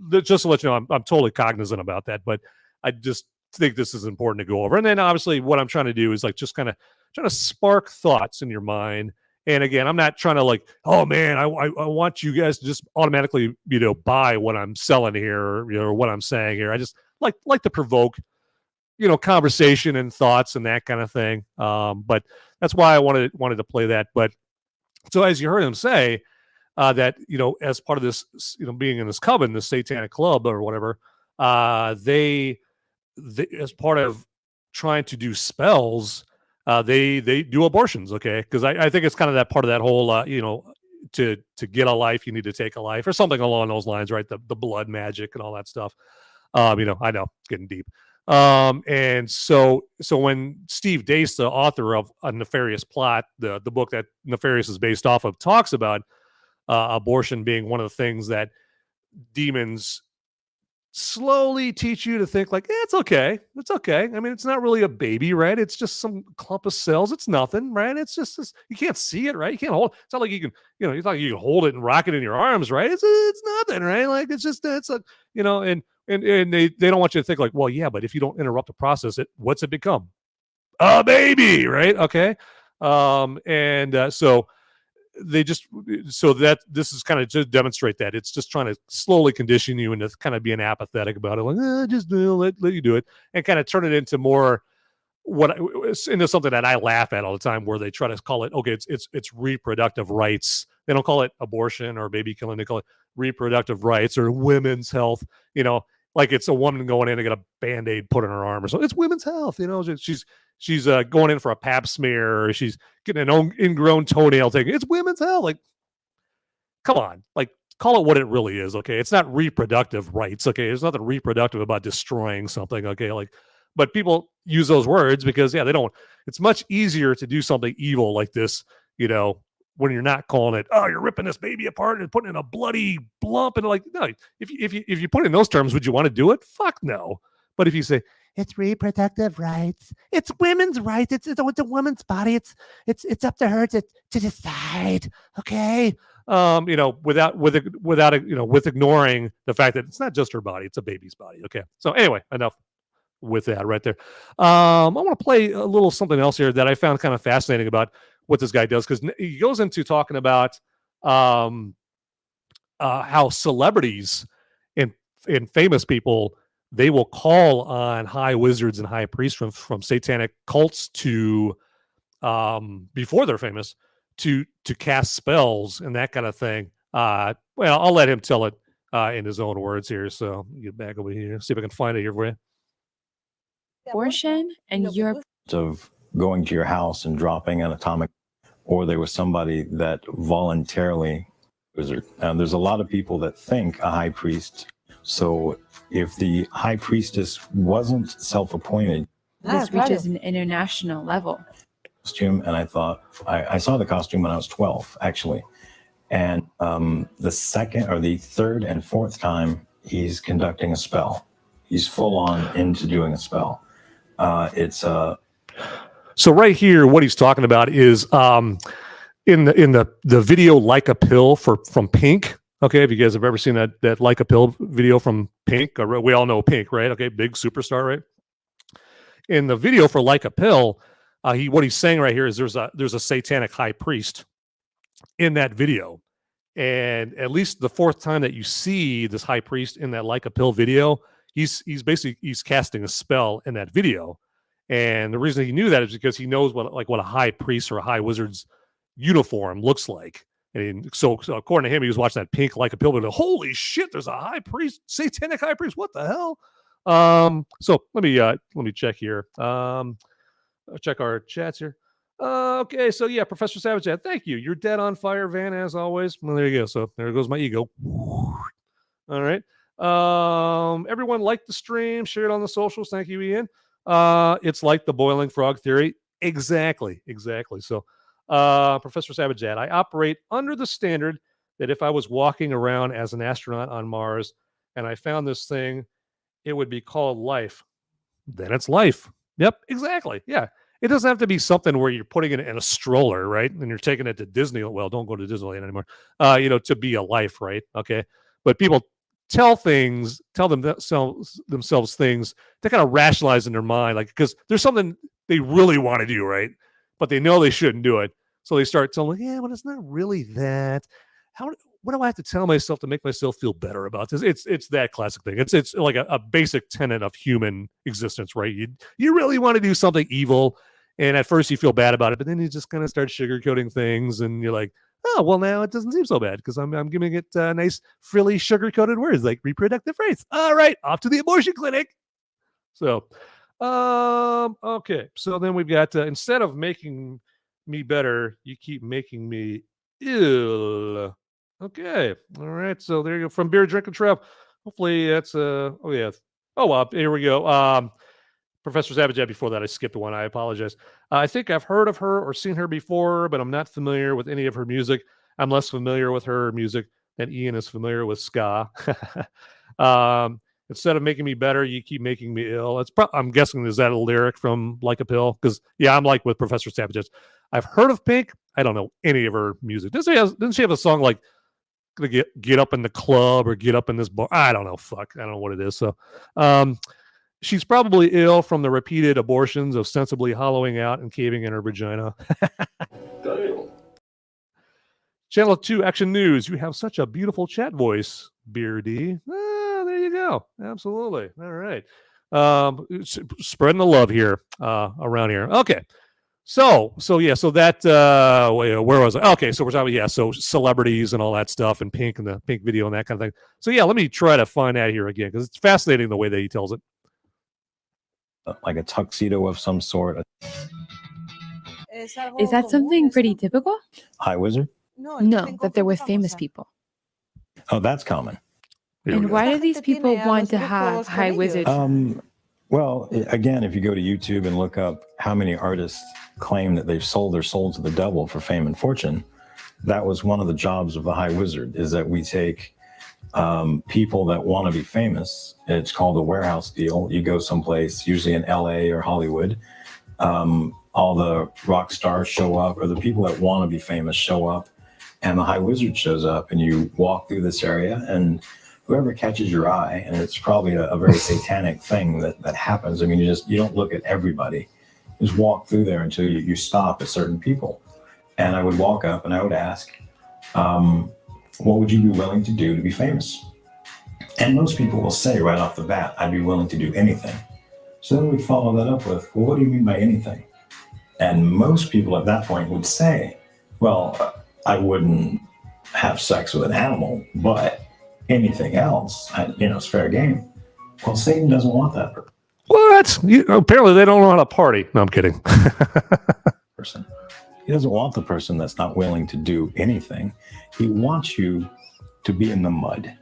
just to let you know, I'm totally cognizant about that, but I just think this is important to go over. And then obviously what I'm trying to do is like just kind of trying to spark thoughts in your mind. And again, I'm not trying to like, oh man, I want you guys to just automatically, buy what I'm selling here or what I'm saying here. I just like to provoke conversation and thoughts and that kind of thing. But that's why I wanted to play that. But so as you heard him say, that as part of this, being in this coven, this satanic club or whatever, they as part of trying to do spells, they do abortions. Okay, because I think it's kind of that part of that whole to get a life you need to take a life or something along those lines, right? The blood magic and all that stuff. I know it's getting deep. And so when Steve Deace, the author of A Nefarious Plot, the book that Nefarious is based off of, talks about abortion being one of the things that demons slowly teach you to think like, it's okay. I mean, it's not really a baby, right? It's just some clump of cells. It's nothing, right? It's just this, you can't see it, right? You can't hold. It's not like you can, you thought you can hold it and rock it in your arms, right? It's nothing, right? Like it's just it's a and they don't want you to think like, well, yeah, but if you don't interrupt the process, what's it become? A baby, right? Okay, so they that this is kind of to demonstrate that it's just trying to slowly condition you into kind of being apathetic about it, like just let you do it, and kind of turn it into more into something that I laugh at all the time, where they try to call it it's reproductive rights. They don't call it abortion or baby killing. They call it reproductive rights or women's health. Like it's a woman going in to get a Band-Aid put in her arm or something. It's women's health. She's going in for a pap smear, or she's getting an ingrown toenail taken. It's women's health. Like, come on, like call it what it really is. Okay, it's not reproductive rights. Okay, there's nothing reproductive about destroying something. Okay, but people use those words because they don't. It's much easier to do something evil like this, when you're not calling it, you're ripping this baby apart and putting in a bloody lump, and like, no, if you put it in those terms, would you want to do it? Fuck no. But if you say it's reproductive rights, it's women's rights, it's a woman's body, it's up to her to decide, okay? With ignoring the fact that it's not just her body, it's a baby's body. Okay. So anyway, enough with that right there. I want to play a little something else here that I found kind of fascinating about what this guy does, because he goes into talking about how celebrities and famous people, they will call on high wizards and high priests from satanic cults to before they're famous to cast spells and that kind of thing. Well, I'll let him tell it in his own words here. So get back over here, see if I can find it here for you. Abortion and your of going to your house and dropping an atomic, or there was somebody that voluntarily wizard. And there's a lot of people that think a high priest. So if the high priestess wasn't self-appointed, this reaches an international level. Costume, and I thought I saw the costume when I was 12, actually. And the second or the third and fourth time he's conducting a spell, he's full on into doing a spell. So right here, what he's talking about is in the video "Like a Pill" from Pink. Okay, if you guys have ever seen that "Like a Pill" video from Pink, we all know Pink, right? Okay, big superstar, right? In the video for "Like a Pill," what he's saying right here is there's a satanic high priest in that video, and at least the fourth time that you see this high priest in that "Like a Pill" video, he's casting a spell in that video. And the reason he knew that is because he knows what a high priest or a high wizard's uniform looks like. And so according to him, he was watching that Pink "Like a Pill," and holy shit, there's a high priest, satanic high priest. What the hell? So let me check here. Check our chats here. Okay, so yeah, Professor Savage, thank you. You're dead on fire, Van, as always. Well, there you go. So there goes my ego. All right. Everyone liked the stream, shared on the socials. Thank you, Ian. It's like the boiling frog theory. Exactly. So, Professor Savage, I operate under the standard that if I was walking around as an astronaut on Mars and I found this thing, it would be called life. Then it's life. Yep, exactly. Yeah. It doesn't have to be something where you're putting it in a stroller, right? And you're taking it to Disney. Well, don't go to Disneyland anymore. To be a life, right? Okay. But people tell themselves things to kind of rationalize in their mind, like, because there's something they really want to do, right? But they know they shouldn't do it. So they start telling, well, it's not really that. what do I have to tell myself to make myself feel better about this? It's that classic thing. It's like a basic tenet of human existence, right? You really want to do something evil, and at first you feel bad about it, but then you just kind of start sugarcoating things, and you're like, oh, well, now it doesn't seem so bad because I'm giving it nice, frilly, sugar-coated words like reproductive rights. All right, off to the abortion clinic. So, okay. So then we've got, instead of making me better, you keep making me ill. Okay. All right. So there you go. From Beer Drink and Trev. Hopefully that's, oh, yeah. Oh, here we go. Professor Zabajab before that. I skipped one. I apologize. I think I've heard of her or seen her before, but I'm not familiar with any of her music. I'm less familiar with her music than Ian is familiar with ska. Instead of making me better, you keep making me ill. I'm guessing, is that a lyric from Like a Pill? Because, yeah, I'm like with Professor Zabajab. I've heard of Pink. I don't know any of her music. Didn't she have a song like get up in the club or get up in this bar? I don't know. Fuck. I don't know what it is. So, she's probably ill from the repeated abortions of sensibly hollowing out and caving in her vagina. Channel 2 Action News. You have such a beautiful chat voice, Beardy. There you go. Absolutely. All right. Spreading the love here around here. Okay. So that where was I? Okay, so we're talking, so celebrities and all that stuff, and Pink and the Pink video and that kind of thing. So yeah, let me try to find that here again because it's fascinating the way that he tells it. Like a tuxedo of some sort. Is that something pretty typical? High wizard? No, that they're with famous people. Oh, that's common. And why do these people want to have high wizards? Well, again, if you go to YouTube and look up how many artists claim that they've sold their soul to the devil for fame and fortune, that was one of the jobs of the high wizard, is that we take people that want to be famous. It's called a warehouse deal. You go someplace, usually in LA or Hollywood, all the rock stars show up, or the people that want to be famous show up, and the high wizard shows up, and you walk through this area, and whoever catches your eye, and it's probably a very satanic thing that happens. I mean, you don't look at everybody. You just walk through there until you stop at certain people. And I would walk up and I would ask, what would you be willing to do to be famous? And most people will say right off the bat, I'd be willing to do anything. So then we follow that up with, well, what do you mean by anything? And most people at that point would say, well, I wouldn't have sex with an animal, but anything else, it's fair game. Well, Satan doesn't want that What? Apparently they don't know how to party. No, I'm kidding. person. He doesn't want the person that's not willing to do anything. He wants you to be in the mud.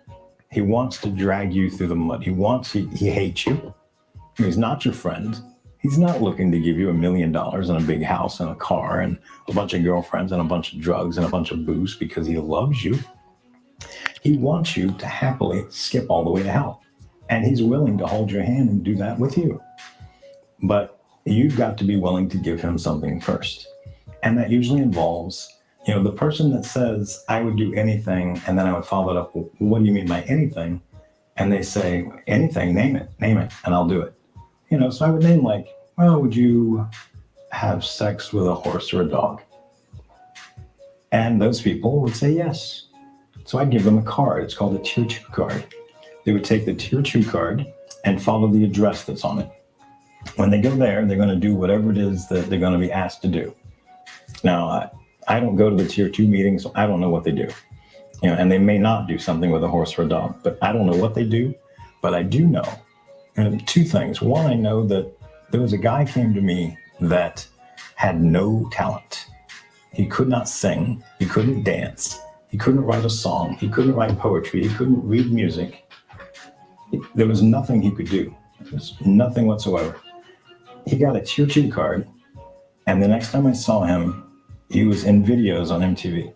He wants to drag you through the mud. He hates you. He's not your friend. He's not looking to give you $1 million and a big house and a car and a bunch of girlfriends and a bunch of drugs and a bunch of booze because he loves you. He wants you to happily skip all the way to hell. And he's willing to hold your hand and do that with you. But you've got to be willing to give him something first. And that usually involves, the person that says, I would do anything, and then I would follow it up, well, what do you mean by anything? And they say, anything, name it, and I'll do it. So I would name would you have sex with a horse or a dog? And those people would say yes. So I'd give them a card. It's called a tier 2 card. They would take the tier 2 card and follow the address that's on it. When they go there, they're going to do whatever it is that they're going to be asked to do. Now, I don't go to the tier 2 meetings, so I don't know what they do. And they may not do something with a horse or a dog, but I don't know what they do. But I do know two things. One, I know that there was a guy came to me that had no talent. He could not sing. He couldn't dance. He couldn't write a song. He couldn't write poetry. He couldn't read music. There was nothing he could do. There was nothing whatsoever. He got a tier 2 card, and the next time I saw him, he was in videos on MTV,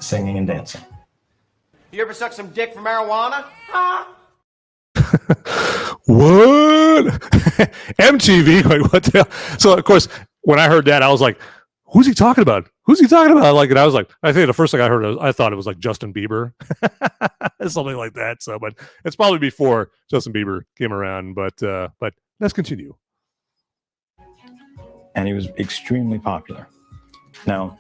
singing and dancing. You ever suck some dick for marijuana? Huh? What? MTV? Like, what the hell? So, of course, when I heard that, I was like, who's he talking about? Who's he talking about? And I was like, I think the first thing I heard, I thought it was like Justin Bieber, something like that. So, but it's probably before Justin Bieber came around. But let's continue. And he was extremely popular. Now,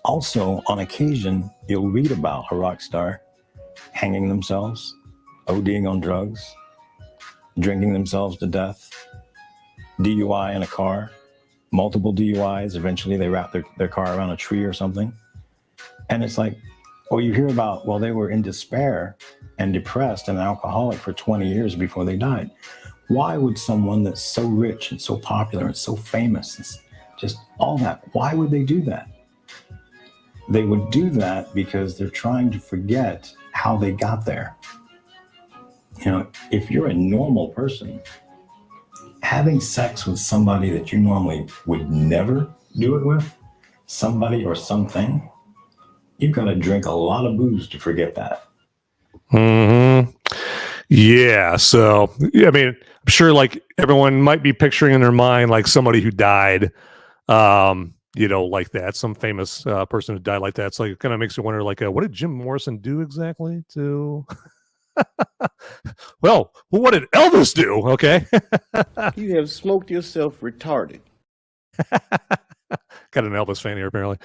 Also, on occasion, you'll read about a rock star hanging themselves, ODing on drugs, drinking themselves to death, DUI in a car, multiple DUIs. Eventually, they wrap their car around a tree or something. And it's like, or you hear about, well, they were in despair and depressed and an alcoholic for 20 years before they died. Why would someone that's so rich and so popular and so famous, and just all that, why would they do that? They would do that because they're trying to forget how they got there. You know, if you're a normal person, having sex with somebody that you normally would never do it with, somebody or something, you've got to drink a lot of booze to forget that. Mm-hmm. Yeah. So, yeah, I mean, I'm sure like everyone might be picturing in their mind like somebody who died, like that, some famous person who died like that. So it kind of makes you wonder, like, what did Jim Morrison do exactly to? well, what did Elvis do? Okay. You have smoked yourself retarded. Got an Elvis fan here, apparently.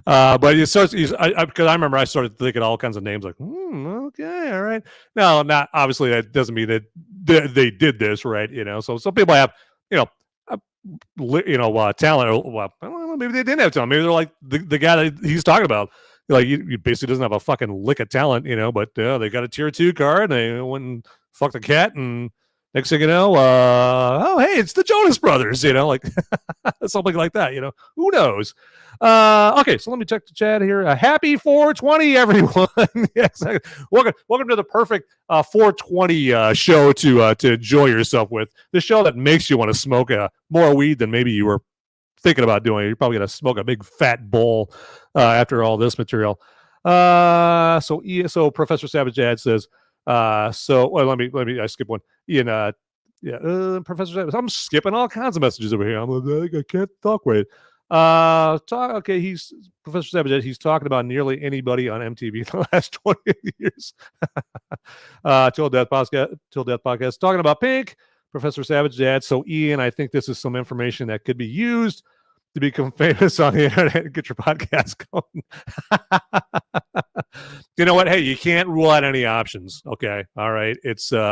But it starts, because I remember I started thinking all kinds of names like, okay, all right. No, not obviously that doesn't mean that they did this, right? So some people have, talent. Or, well, I don't know, maybe they didn't have talent. Maybe they're like the guy that he's talking about. Like, he basically doesn't have a fucking lick of talent, but they got a tier 2 card. And they went and fucked a cat, and next thing you know, hey, it's the Jonas Brothers, like something like that, who knows? Okay, so let me check the chat here. Happy 420, everyone. Yeah, exactly. Welcome to the perfect 420 show to enjoy yourself with. The show that makes you want to smoke more weed than maybe you were thinking about doing. You're probably going to smoke a big fat bowl after all this material. So Professor Savage Dad says, let me I skip one. Ian, Professor Savage, I'm skipping all kinds of messages over here. I'm like, I can't talk right. Okay, he's Professor Savage Dad. He's talking about nearly anybody on MTV in the last 20 years. Till Death Podcast, talking about Pink. Professor Savage Dad. So Ian, I think this is some information that could be used to become famous on the internet and get your podcast going. You know what? Hey, you can't rule out any options. Okay. All right. It's being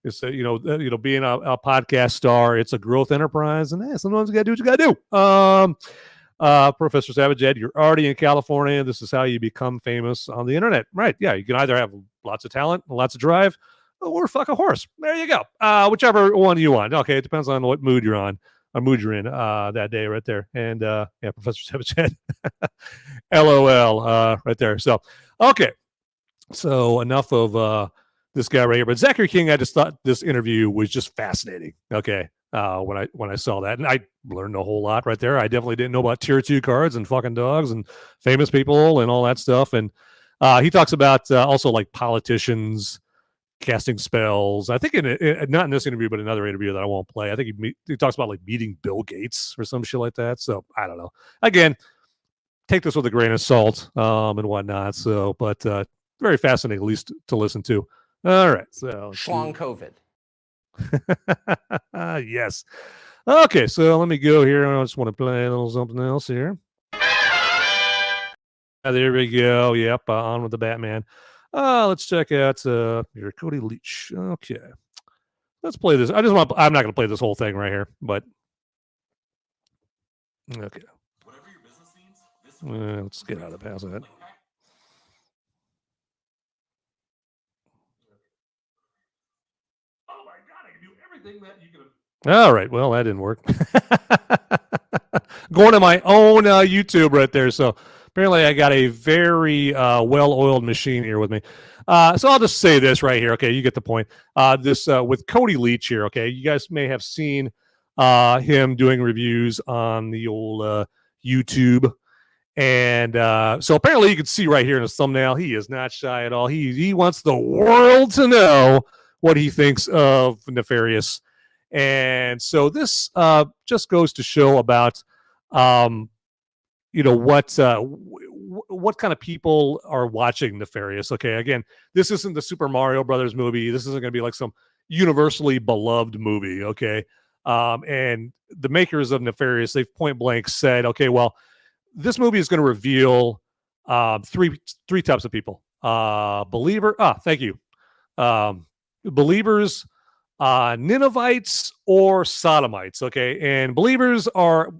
a podcast star, it's a growth enterprise, and sometimes you gotta do what you gotta do. Professor Savage Ed, you're already in California. This is how you become famous on the internet. Right. Yeah. You can either have lots of talent, lots of drive, or fuck a horse. There you go. Whichever one you want. Okay. It depends on what mood you're on. Mood you're in that day right there. And Professor Savage Ed. LOL right there. So okay. So enough of this guy right here. But Zachary King, I just thought this interview was just fascinating. Okay. When I saw that, and I learned a whole lot right there. I definitely didn't know about tier 2 cards and fucking dogs and famous people and all that stuff. And he talks about also like politicians casting spells. I think not in this interview, but another interview that I won't play. I think he talks about like meeting Bill Gates or some shit like that. So I don't know. Again, take this with a grain of salt and whatnot. So, but very fascinating, at least to listen to. All right. So Schlong COVID. Yes. Okay. So let me go here. I just want to play a little something else here. There we go. Yep. On with the Batman. Let's check out your Cody Leach. Okay. Let's play this. I'm not going to play this whole thing right here, but okay. Whatever your business needs, let's get out of past that. Oh my God, I can do everything that you can. All right. Well, that didn't work. Going to my own YouTube right there. So apparently I got a very well-oiled machine here with me. So I'll just say this right here. Okay, you get the point. This with Cody Leach here. Okay, you guys may have seen him doing reviews on the old YouTube. And so apparently you can see right here in his thumbnail, he is not shy at all. He wants the world to know what he thinks of Nefarious. And so this just goes to show about what kind of people are watching Nefarious. Okay, again, this isn't the Super Mario Brothers movie. This isn't going to be like some universally beloved movie. Okay, and the makers of Nefarious, they've point blank said, okay, well, this movie is going to reveal three types of people. Thank you. Believers, Ninevites, or Sodomites. Okay, and believers are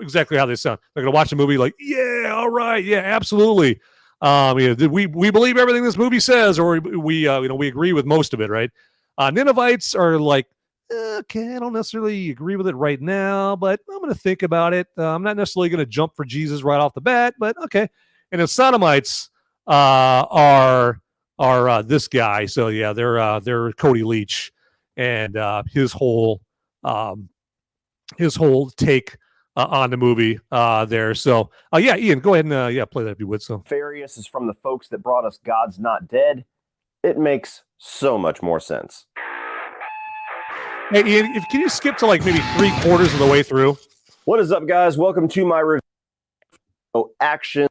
exactly how they sound. They're going to watch the movie like, yeah, all right, yeah, absolutely. We believe everything this movie says, or we agree with most of it, right? Ninevites are like, okay, I don't necessarily agree with it right now, but I'm going to think about it. I'm not necessarily going to jump for Jesus right off the bat, but okay. And the Sodomites are this guy. So yeah, they're Cody Leach and his whole take on the movie there. So yeah, Ian, go ahead and play that if you would. So Nefarious is from the folks that brought us God's Not Dead. It makes so much more sense. Hey, Ian, can you skip to like maybe 3/4 of the way through? What is up, guys? Welcome to my review action.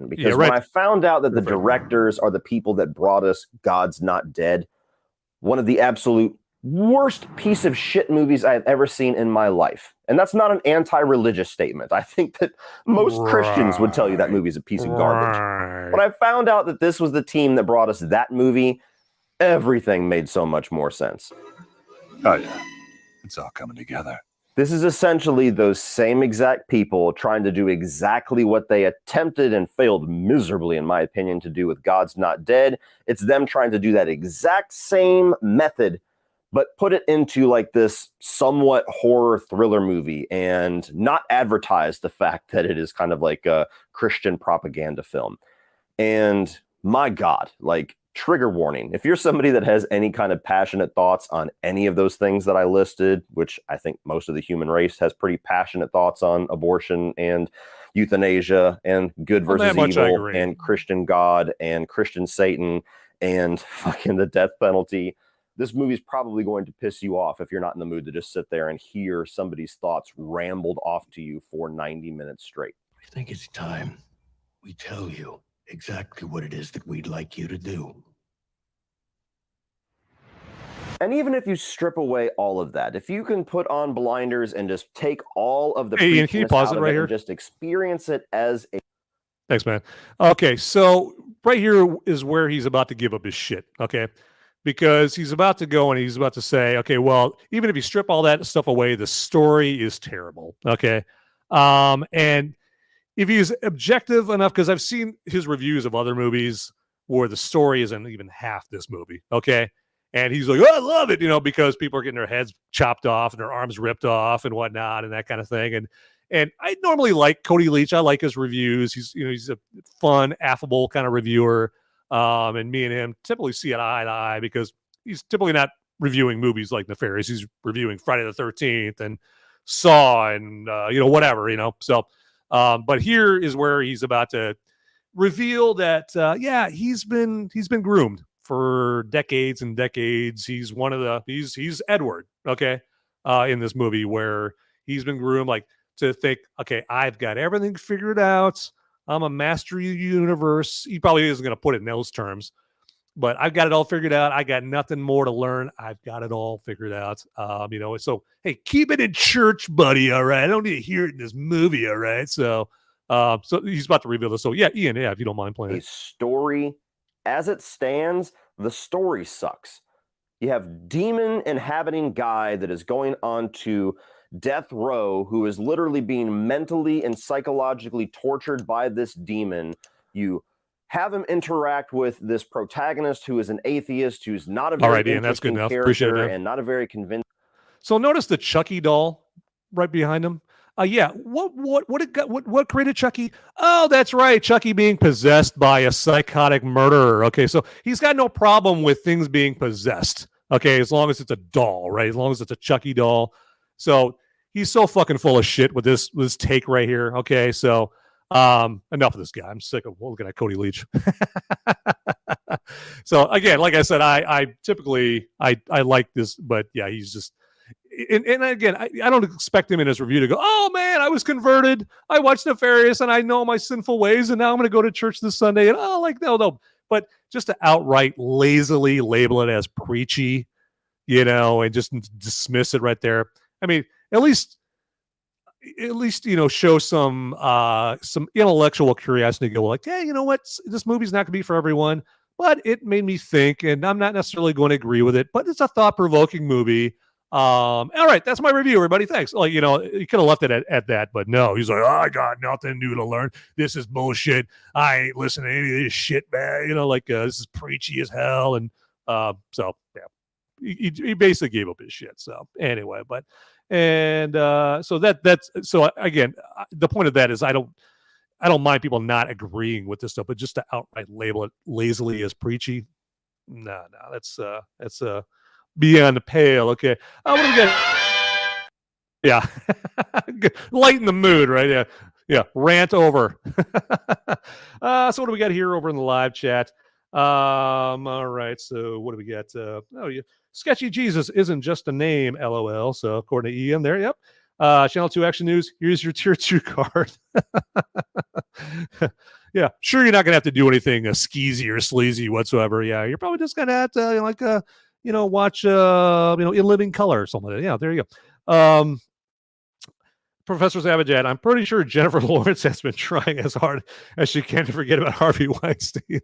Because when I found out that the directors are the people that brought us God's Not Dead, one of the absolute worst piece of shit movies I have ever seen in my life. And that's not an anti-religious statement. I think that most Christians would tell you that movie is a piece of garbage. When I found out that this was the team that brought us that movie, everything made so much more sense. Oh, yeah. It's all coming together. This is essentially those same exact people trying to do exactly what they attempted and failed miserably, in my opinion, to do with God's Not Dead. It's them trying to do that exact same method, but put it into like this somewhat horror thriller movie and not advertise the fact that it is kind of like a Christian propaganda film. And my God, like, trigger warning. If you're somebody that has any kind of passionate thoughts on any of those things that I listed, which I think most of the human race has pretty passionate thoughts on abortion and euthanasia and good versus evil and Christian God and Christian Satan and fucking the death penalty, this movie's probably going to piss you off if you're not in the mood to just sit there and hear somebody's thoughts rambled off to you for 90 minutes straight. I think it's time we tell you exactly what it is that we'd like you to do. And even if you strip away all of that, if you can put on blinders and just take all of the Ian, can you pause it right here? And just experience it as a... Thanks, man. Okay, so right here is where he's about to give up his shit, okay? Because he's about to go and he's about to say, okay, well, even if you strip all that stuff away, the story is terrible, okay? And if he's objective enough, because I've seen his reviews of other movies where the story isn't even half this movie, okay? And he's like, oh, I love it, because people are getting their heads chopped off and their arms ripped off and whatnot and that kind of thing. And I normally like Cody Leach. I like his reviews. He's a fun, affable kind of reviewer. And me and him typically see it eye to eye because he's typically not reviewing movies like Nefarious. He's reviewing Friday the 13th and Saw and, whatever, So, but here is where he's about to reveal that, he's been groomed for decades and decades. He's he's Edward, okay, in this movie where he's been groomed like to think, okay, I've got everything figured out. I'm a master of the universe. He probably isn't going to put it in those terms, but I've got it all figured out. I got nothing more to learn. I've got it all figured out. So, hey, keep it in church, buddy. All right. I don't need to hear it in this movie. All right. So he's about to reveal this. So yeah, Ian, if you don't mind playing a story as it stands, the story sucks. You have demon inhabiting guy that is going on to death row who is literally being mentally and psychologically tortured by this demon. You have him interact with this protagonist who is an atheist, who's not a very Ian, that's good enough. Appreciate it, man. And not a very convincing. So notice the Chucky doll right behind him. What created Chucky? Oh, that's right. Chucky being possessed by a psychotic murderer. Okay, so he's got no problem with things being possessed. Okay, as long as it's a doll, right? As long as it's a Chucky doll. So he's so fucking full of shit with this take right here. Okay, so enough of this guy. I'm sick of looking at Cody Leach. So again, like I said, I typically like this, but yeah, he's just. And again, I don't expect him in his review to go, oh man, I was converted. I watched Nefarious and I know my sinful ways and now I'm going to go to church this Sunday. And no. But just to outright lazily label it as preachy, and just dismiss it right there. I mean, at least at least, show some intellectual curiosity to go like, yeah, you know what? This movie's not going to be for everyone, but it made me think, and I'm not necessarily going to agree with it, but it's a thought-provoking movie. All right, that's my review, everybody. Thanks. Like, you could have left it at that, but no, he's like, oh, I got nothing new to learn. This is bullshit. I ain't listening to any of this shit, man. This is preachy as hell. And so, yeah, he basically gave up his shit. So anyway, so again, the point of that is I don't mind people not agreeing with this stuff, but just to outright label it lazily as preachy, no, that's beyond the pale. Okay. What do we got? Yeah. Lighten the mood, right? Yeah. Yeah. Rant over. So what do we got here over in the live chat? All right. So what do we got? Sketchy Jesus isn't just a name, LOL. So according to Ian there. Yep. Channel 2 Action News. Here's your tier 2 card. Yeah. Sure. You're not going to have to do anything skeezy or sleazy whatsoever. Yeah. You're probably just going to have to watch, In Living Color or something like that. Yeah, there you go. Professor Savajad, I'm pretty sure Jennifer Lawrence has been trying as hard as she can to forget about Harvey Weinstein.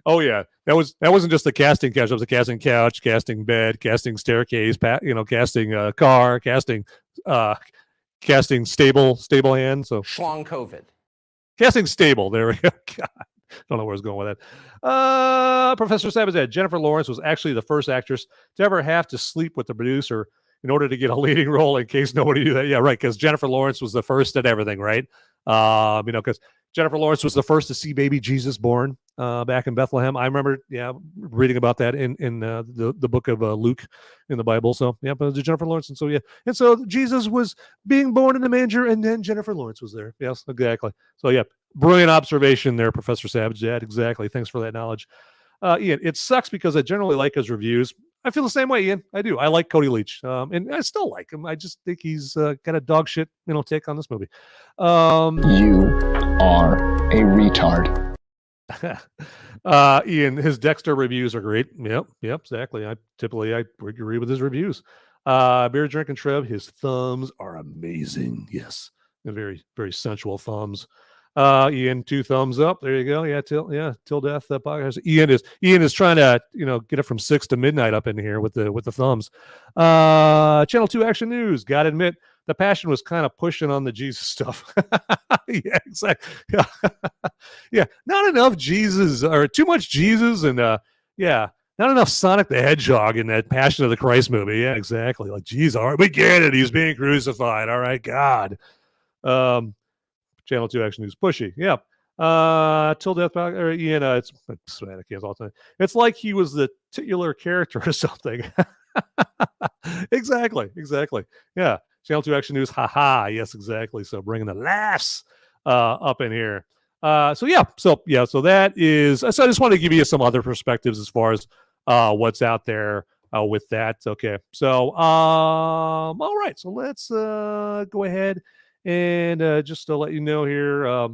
Oh yeah, that wasn't just the casting couch. It was a casting couch, casting bed, casting staircase, casting car, casting stable hand. So Schlong COVID. Casting stable. There we go. God. Don't know where I was going with that. Professor Sabazad, Jennifer Lawrence was actually the first actress to ever have to sleep with the producer in order to get a leading role, in case nobody knew that. Yeah, right, because Jennifer Lawrence was the first at everything, right? Because Jennifer Lawrence was the first to see baby Jesus born back in Bethlehem. I remember, reading about that in the book of Luke in the Bible. So, yeah, but Jennifer Lawrence. And so, yeah. And so Jesus was being born in the manger, and then Jennifer Lawrence was there. Yes, exactly. So, yeah, brilliant observation there, Professor Savage. Yeah, exactly. Thanks for that knowledge. Ian, it sucks because I generally like his reviews. I feel the same way, Ian. I do. I like Cody Leach, and I still like him. I just think he's got a dog shit, take on this movie. You are a retard. Ian, his Dexter reviews are great. Yep, exactly. I agree with his reviews. Beer drinking Trev, his thumbs are amazing. Yes, and very, very sensual thumbs. Ian, 2 thumbs up. There you go. Yeah, till death. That podcast. Ian is trying to get it from 6 to midnight up in here with the thumbs. Channel 2 Action News. Gotta admit, the Passion was kind of pushing on the Jesus stuff. Yeah, exactly. Yeah, not enough Jesus or too much Jesus, and not enough Sonic the Hedgehog in that Passion of the Christ movie. Yeah, exactly. Like, geez, all right, we get it. He's being crucified. All right, God. Channel 2 Action News. Pushy. Yeah. Till death. Or Ian, it's all the time. It's like he was the titular character or something. Exactly. Yeah. Channel 2 Action News. Haha. Yes, exactly. So bringing the laughs up in here. So that is. So I just want to give you some other perspectives as far as what's out there with that. Okay. So all right. So let's go ahead. And just to let you know here,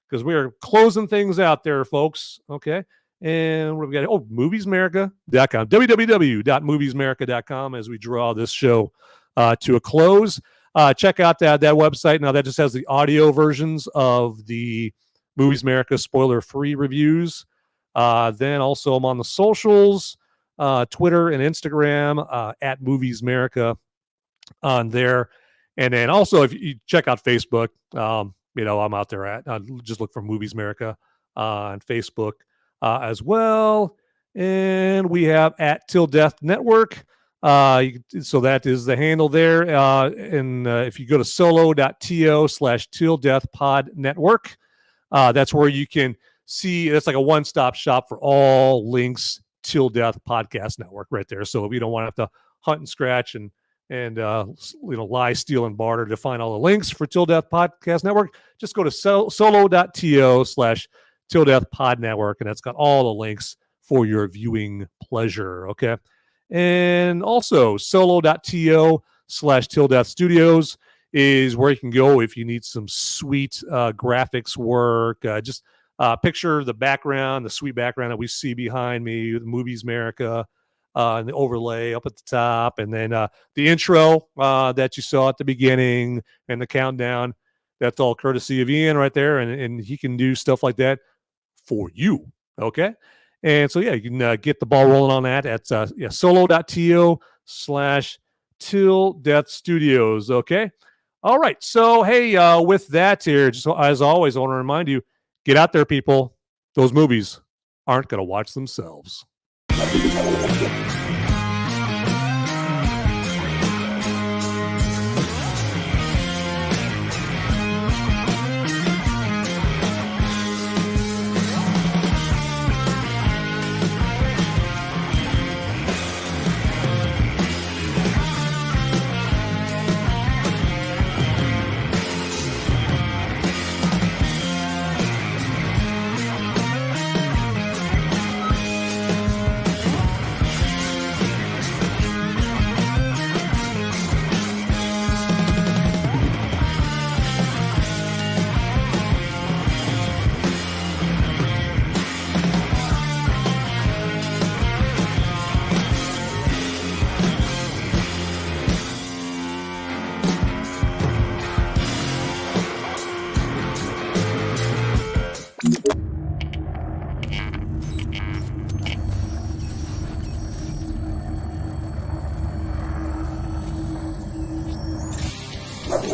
because we are closing things out there, folks. Okay. And what have we got? Oh, moviesmerica.com. www.moviesmerica.com as we draw this show to a close. Check out that website. Now, that just has the audio versions of the Movies America spoiler-free reviews. Then also I'm on the socials, Twitter and Instagram, at Movies America on there. And then also, if you check out Facebook, I'm out there at just look for Movies America on Facebook as well. And we have at Till Death Network. So that is the handle there. And if you go to solo.to/Till Death Pod Network, that's where you can see. That's like a one-stop shop for all links Till Death Podcast Network right there. So if you don't want to have to hunt and scratch and lie, steal, and barter to find all the links for Till Death Podcast Network, just go to solo.to/Till Death Pod Network, and that's got all the links for your viewing pleasure. Okay. And also solo.to/tildeathstudios is where you can go if you need some sweet graphics work. Just picture the background, the sweet background that we see behind me, the Movies America and the overlay up at the top, and then the intro that you saw at the beginning and the countdown. That's all courtesy of Ian right there, and he can do stuff like that for you. Okay, and so yeah, you can get the ball rolling on that at solo.to/tildeathstudios. Okay, all right. So hey, with that here, just as always, I want to remind you, get out there, people. Those movies aren't going to watch themselves.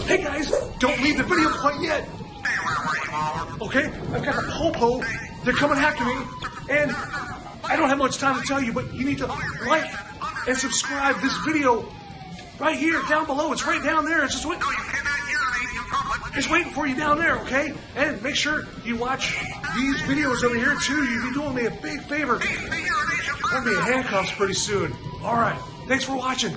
Hey guys, don't leave the video quite yet. Okay, I've got the popo. They're coming after me, and I don't have much time to tell you, but you need to like and subscribe this video right here, down below. It's right down there. It's just waiting. It's waiting for you down there, okay? And make sure you watch these videos over here too. You'll be doing me a big favor. I'll be in handcuffs pretty soon. All right. Thanks for watching.